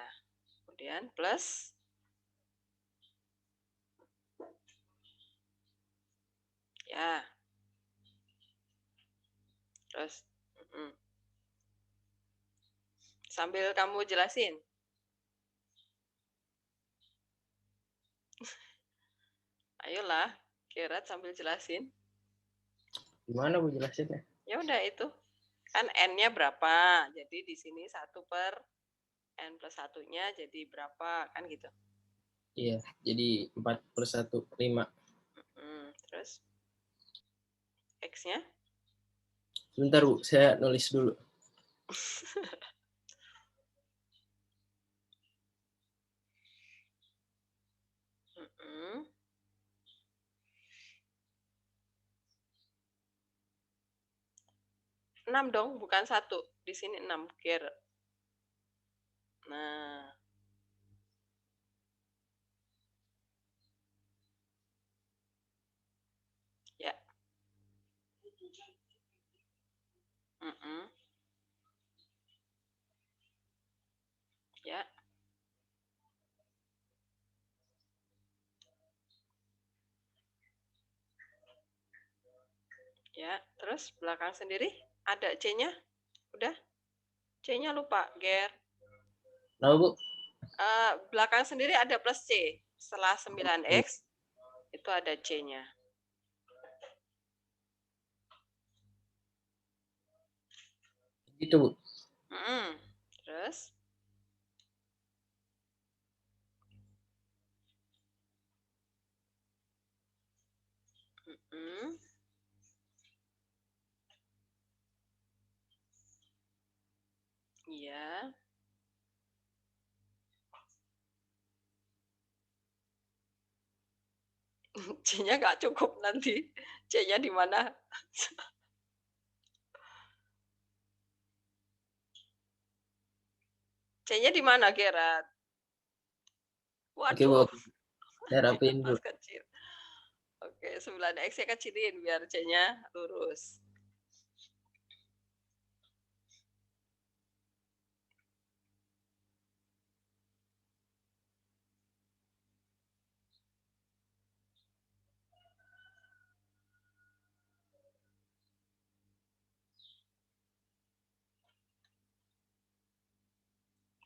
Kemudian plus ya. Terus sambil kamu jelasin. Ayolah, Gerard sambil jelasin. Gimana Bu jelasinnya? Ya udah itu. Kan N-nya berapa? Jadi di sini 1 per N plus 1-nya jadi berapa? Kan gitu. Iya, jadi 4 per 1, 5. Terus X-nya? Sebentar Bu, saya nulis dulu. Enam dong, bukan 1. Di sini 6, Ger. Nah. Ya. Ya. Ya, terus belakang sendiri ada C-nya? Udah? C-nya lupa, Ger. Tahu, Bu? Belakang sendiri ada plus C. Setelah 9X, itu ada C-nya. Itu, Bu. Terus? Iya. C-nya nggak cukup nanti. C-nya di mana? C-nya di mana, Gerard? Waduh. Oke, Bu. Saya rapiin, Bu. Kecil. Oke, 9X-nya kecilin biar C-nya lurus.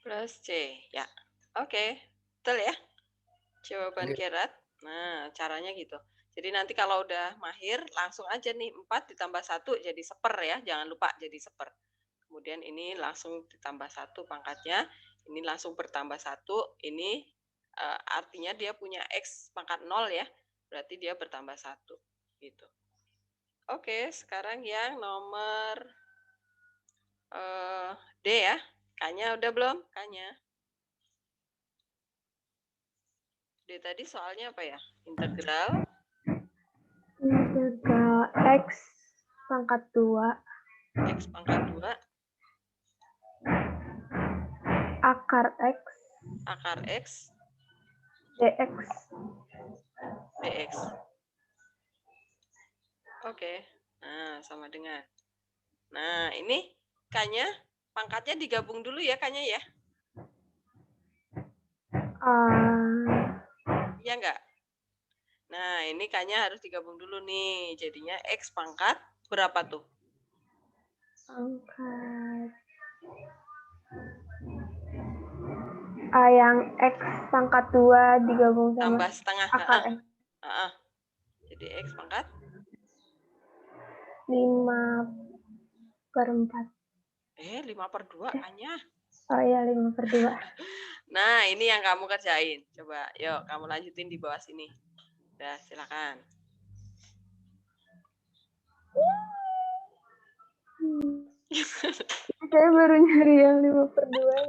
Plus C, ya. Oke, betul ya? Jawaban Gerard. Nah, caranya gitu. Jadi nanti kalau udah mahir, langsung aja nih 4 ditambah 1 jadi 1/4 ya. Jangan lupa jadi 1/4. Kemudian ini langsung ditambah 1 pangkatnya, ini langsung bertambah 1, ini artinya dia punya X pangkat 0 ya, berarti dia bertambah 1. Gitu. Oke, sekarang yang nomor D ya. K-nya udah belum? K-nya. D tadi soalnya apa ya? Integral X pangkat 2 X pangkat 2 akar X dx. dx. Oke. Nah, sama dengan. Nah, ini K-nya pangkatnya digabung dulu ya K-nya ya. Iya enggak? Nah, ini K-nya harus digabung dulu nih. Jadinya X pangkat berapa tuh? Pangkat yang X pangkat 2 digabung sama Tambah setengah. akar X. Jadi X pangkat 5/4. 5/2 K-nya. Oh iya, 5/2. Nah, ini yang kamu kerjain. Coba, yuk kamu lanjutin di bawah sini. Udah, silakan. Saya baru nyari yang 5/2 ya.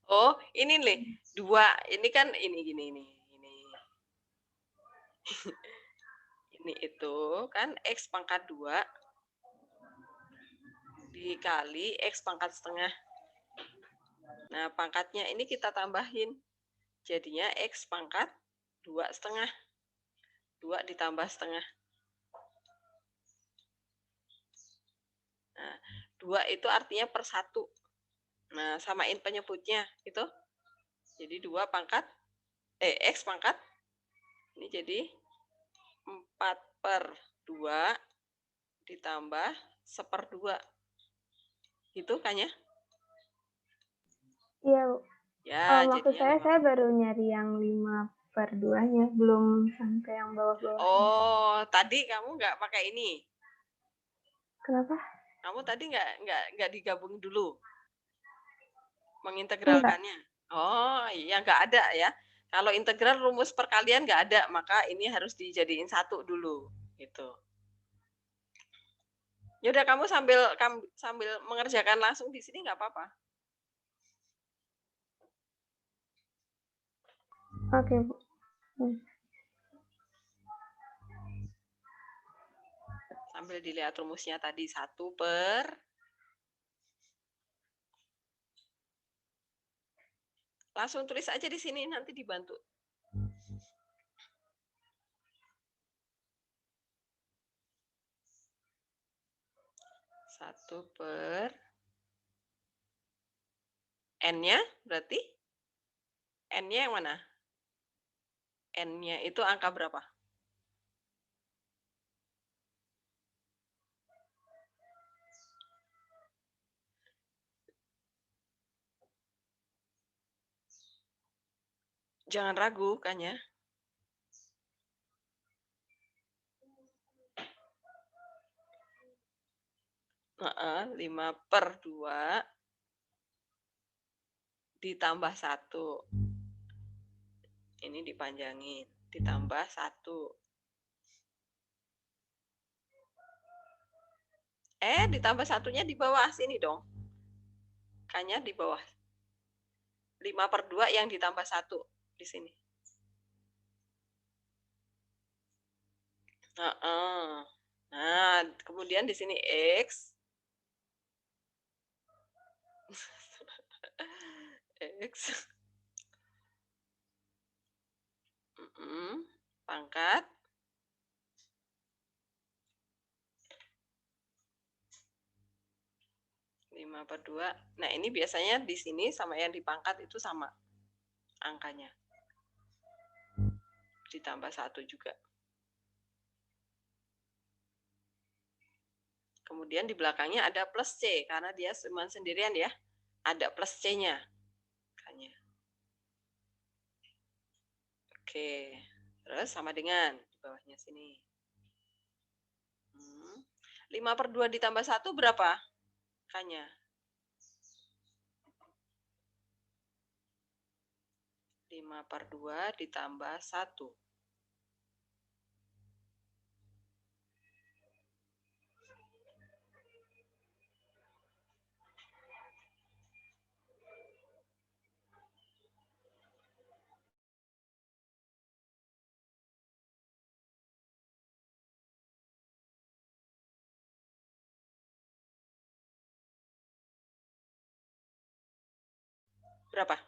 Oh, ini nih. 2. Ini kan ini gini. Ini itu kan X pangkat 2 dikali X pangkat setengah. Nah, pangkatnya ini kita tambahin. Jadinya X pangkat 2,5. 2 ditambah setengah. Nah, 2 itu artinya per 1. Nah, samain penyebutnya itu. Jadi 2 pangkat X pangkat ini jadi 4/2 ditambah 1/2. Gitu kan ya? Iya, Bu. Ya, maksud jadinya saya baru nyari yang 5/2-nya, belum sampai yang bawah-bawah. Oh, tadi kamu nggak pakai ini. Kenapa? Kamu tadi nggak digabung dulu mengintegralkannya. Oh, iya nggak ada ya. Kalau integral rumus perkalian nggak ada, maka ini harus dijadiin 1 dulu, gitu. Yaudah, kamu sambil mengerjakan langsung di sini nggak apa-apa. Oke, Bu. Sambil dilihat rumusnya tadi 1 per langsung tulis aja di sini, nanti dibantu. Satu per N-nya berarti N-nya yang mana? N-nya itu angka berapa? Jangan ragu kan ya. Heeh, 5/2 ditambah 1. Ini dipanjangin, ditambah 1. Ditambah 1-nya di bawah sini dong. K-nya di bawah. 5/2 yang ditambah 1 di sini. Nah, kemudian di sini X. X. Pangkat. Lima per 2. Nah, ini biasanya di sini sama yang dipangkat itu sama angkanya. Ditambah 1 juga. Kemudian di belakangnya ada plus C, karena dia cuma sendirian ya. Ada plus C-nya. Makanya. Oke. Terus sama dengan di bawahnya sini. 5/2 ditambah 1 berapa? K-nya. 5/2 ditambah 1. Berapa?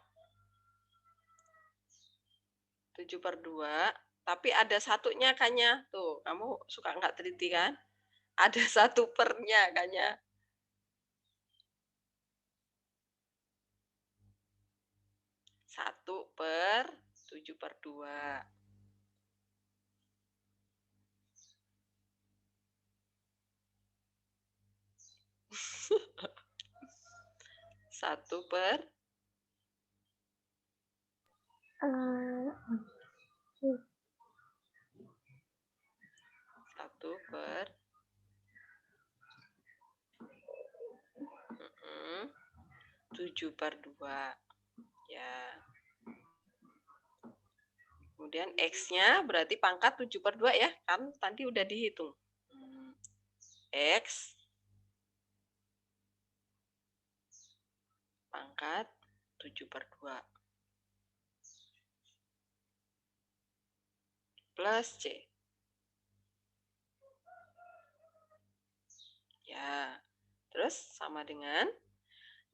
7/2, tapi ada satunya K-nya. Tuh, kamu suka nggak teliti kan? Ada 1 pernya K-nya. 1/7/2. 1/. 7/2. Ya. Kemudian X-nya berarti pangkat 7/2 ya. Kan tadi udah dihitung. X pangkat 7/2 plus C. Ya, terus sama dengan,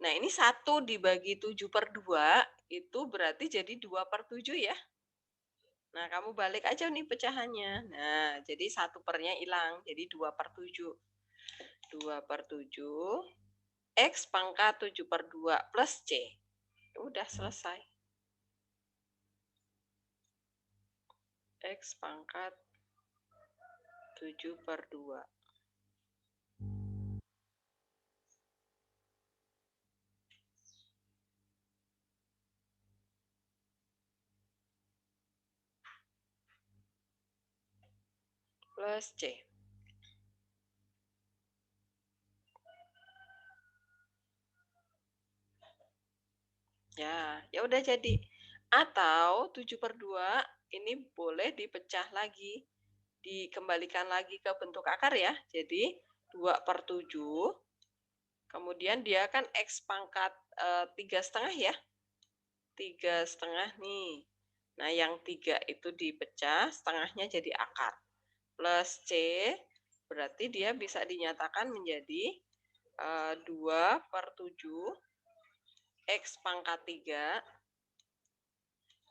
nah ini 1 dibagi 7/2 itu berarti jadi 2/7 ya. Nah, kamu balik aja nih pecahannya. Nah, jadi 1 pernya hilang, jadi 2/7. 2/7 X pangkat 7/2 plus C. Udah selesai. X pangkat 7/2. Plus C. Ya udah jadi. Atau 7/2 ini boleh dipecah lagi. Dikembalikan lagi ke bentuk akar ya. Jadi 2/7. Kemudian dia kan X pangkat 3,5 ya. 3,5 nih. Nah, yang 3 itu dipecah, setengahnya jadi akar. Plus C, berarti dia bisa dinyatakan menjadi 2/7 X pangkat 3.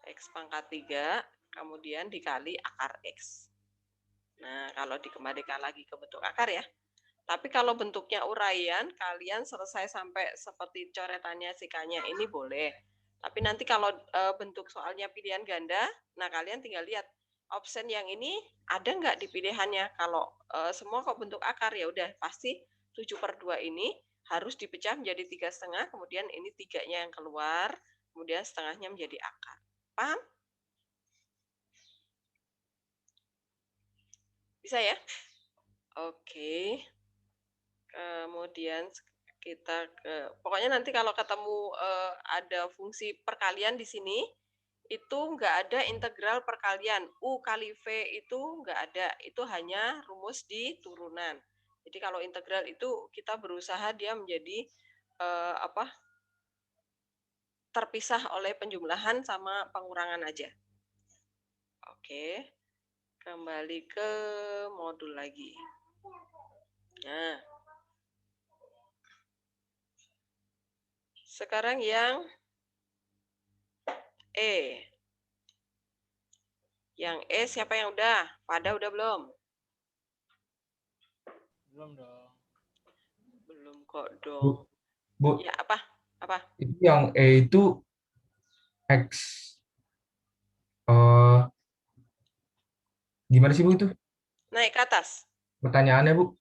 X pangkat 3, kemudian dikali akar X. Nah, kalau dikembalikan lagi ke bentuk akar ya. Tapi kalau bentuknya uraian, kalian selesai sampai seperti coretannya si K-nya ini boleh. Tapi nanti kalau bentuk soalnya pilihan ganda, nah kalian tinggal lihat option yang ini ada nggak di pilihannya. Kalau semua kok bentuk akar, ya udah pasti 7/2 ini harus dipecah menjadi 3,5, kemudian ini 3-nya yang keluar, kemudian setengahnya menjadi akar. Paham? Bisa ya? Oke. Kemudian kita pokoknya nanti kalau ketemu ada fungsi perkalian di sini, itu nggak ada integral perkalian. U kali V itu nggak ada. Itu hanya rumus di turunan. Jadi kalau integral itu kita berusaha dia menjadi terpisah oleh penjumlahan sama pengurangan aja. Oke. Kembali ke modul lagi. Nah, sekarang yang E. Yang E siapa yang udah? Pada udah belum? Belum dong. Belum kok dong. Bu, Ya, apa? Apa? itu yang E itu X. Gimana sih Bu itu? Naik ke atas. Pertanyaannya Bu,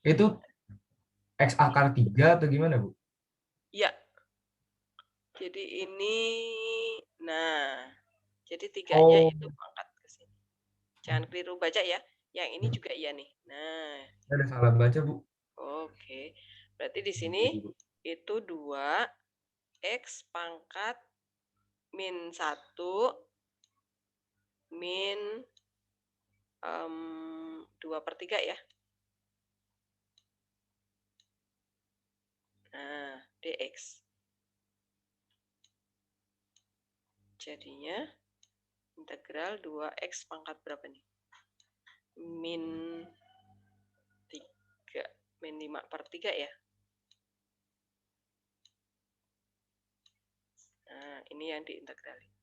itu X akar 3 atau gimana Bu? Ya. Jadi ini, nah, jadi 3-nya itu angkat ke sini. Jangan keliru baca ya. Yang ini juga iya nih. Nah. Ada salah baca Bu. Oke. Berarti di sini itu 2x pangkat min 1 min 2/3 ya. Nah, dx. Jadinya integral 2x pangkat berapa nih? Min 3, min 5/3 ya. Nah, ini yang diintegralin.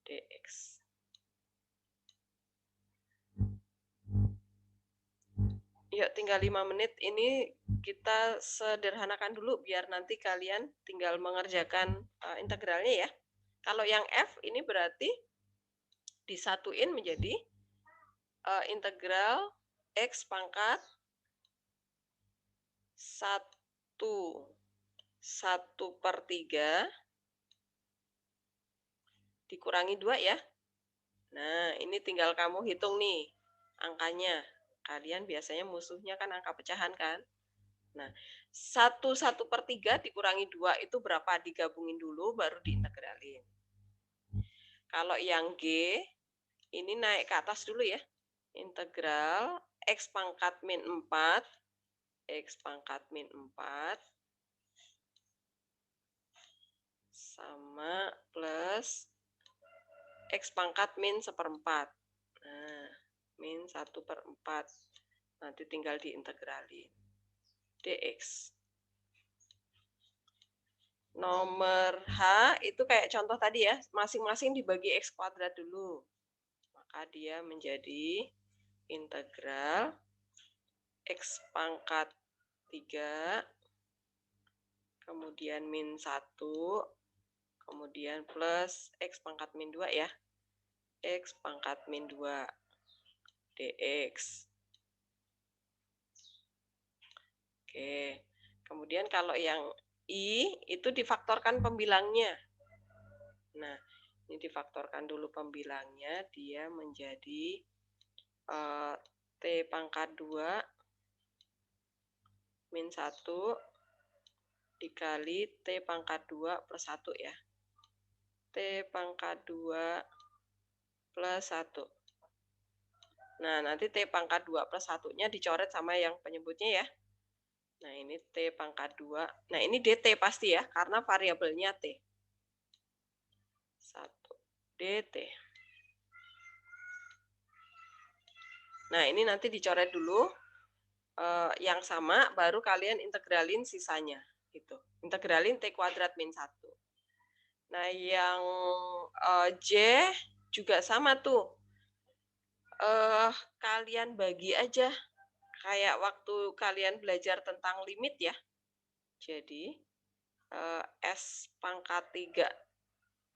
Dx. Yuk, tinggal 5 menit. Ini kita sederhanakan dulu biar nanti kalian tinggal mengerjakan integralnya ya. Kalau yang F ini berarti disatuin menjadi integral X pangkat 1/3 dikurangi 2 ya. Nah, ini tinggal kamu hitung nih angkanya. Kalian biasanya musuhnya kan angka pecahan kan. Nah, 1/3 dikurangi 2 itu berapa? Digabungin dulu baru diintegralin. Kalau yang G, ini naik ke atas dulu ya. Integral X pangkat min 4. X pangkat min 4 sama plus X pangkat min 1/4. Nah, min 1/4. Nanti tinggal diintegralin. Dx. Nomor H itu kayak contoh tadi ya, masing-masing dibagi X kuadrat dulu. Maka dia menjadi integral X pangkat 3, kemudian min 1, kemudian plus X pangkat min 2 ya. X pangkat min 2 dx. Oke, kemudian kalau yang I itu difaktorkan pembilangnya. Nah, ini difaktorkan dulu pembilangnya, dia menjadi T pangkat 2 min 1 dikali T pangkat 2 plus 1 ya. T pangkat 2 plus 1. Nah, nanti T pangkat 2 plus 1-nya dicoret sama yang penyebutnya ya. Nah, ini T pangkat 2. Nah, ini DT pasti ya, karena variabelnya T. 1 DT. Nah, ini nanti dicoret dulu. Yang sama, baru kalian integralin sisanya. Gitu. Integralin T kuadrat min 1. Nah, yang J juga sama tuh. Kalian bagi aja. Kayak waktu kalian belajar tentang limit ya. Jadi, S pangkat 3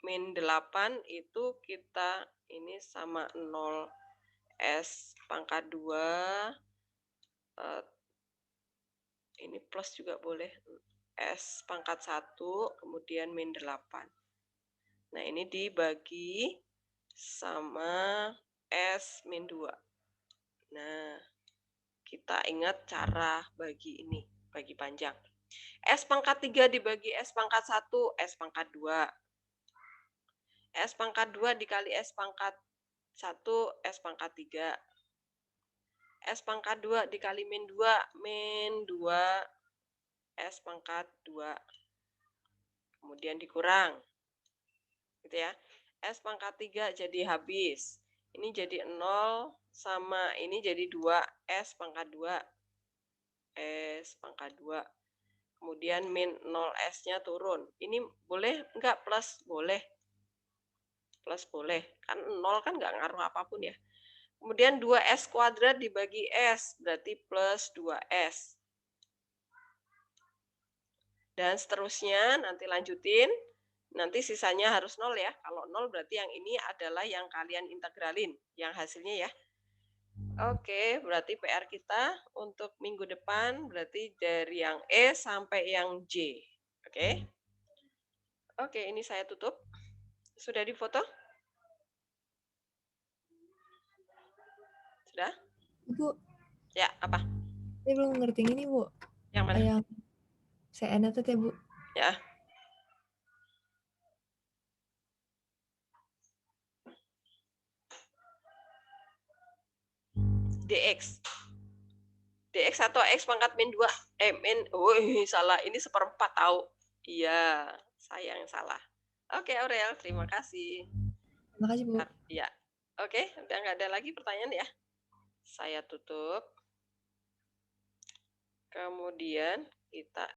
min 8 itu kita ini sama 0. S pangkat 2, ini plus juga boleh. S pangkat 1, kemudian min 8. Nah, ini dibagi sama S min 2. Nah, kita ingat cara bagi ini, bagi panjang. S pangkat 3 dibagi S pangkat 1, S pangkat 2. S pangkat 2 dikali S pangkat 1, S pangkat 3. S pangkat 2 dikali min 2, min 2, S pangkat 2. Kemudian dikurang. Gitu ya. S pangkat 3 jadi habis. Ini jadi 0 sama ini jadi 2, S pangkat 2. S pangkat 2. Kemudian min 0S-nya turun. Ini boleh enggak plus? Boleh. Plus boleh. Kan 0 kan enggak ngaruh apapun ya. Kemudian 2S kuadrat dibagi S. Berarti plus 2S. Dan seterusnya nanti lanjutin. Nanti sisanya harus 0 ya. Kalau 0 berarti yang ini adalah yang kalian integralin. Yang hasilnya ya. Oke, berarti PR kita untuk minggu depan berarti dari yang E sampai yang J. Oke. Oke, ini saya tutup. Sudah difoto? Sudah? Bu, Ya, apa? saya belum ngerti ini, Bu. Yang mana? Yang Saya catat ya, Bu. Ya. DX. DX atau X pangkat min 2. Salah. Ini 1/4 tahu. Iya, saya yang salah. Oke, Aurel, terima kasih. Terima kasih, Bu. Ya. Oke, udah nggak ada lagi pertanyaan ya. Saya tutup. Kemudian kita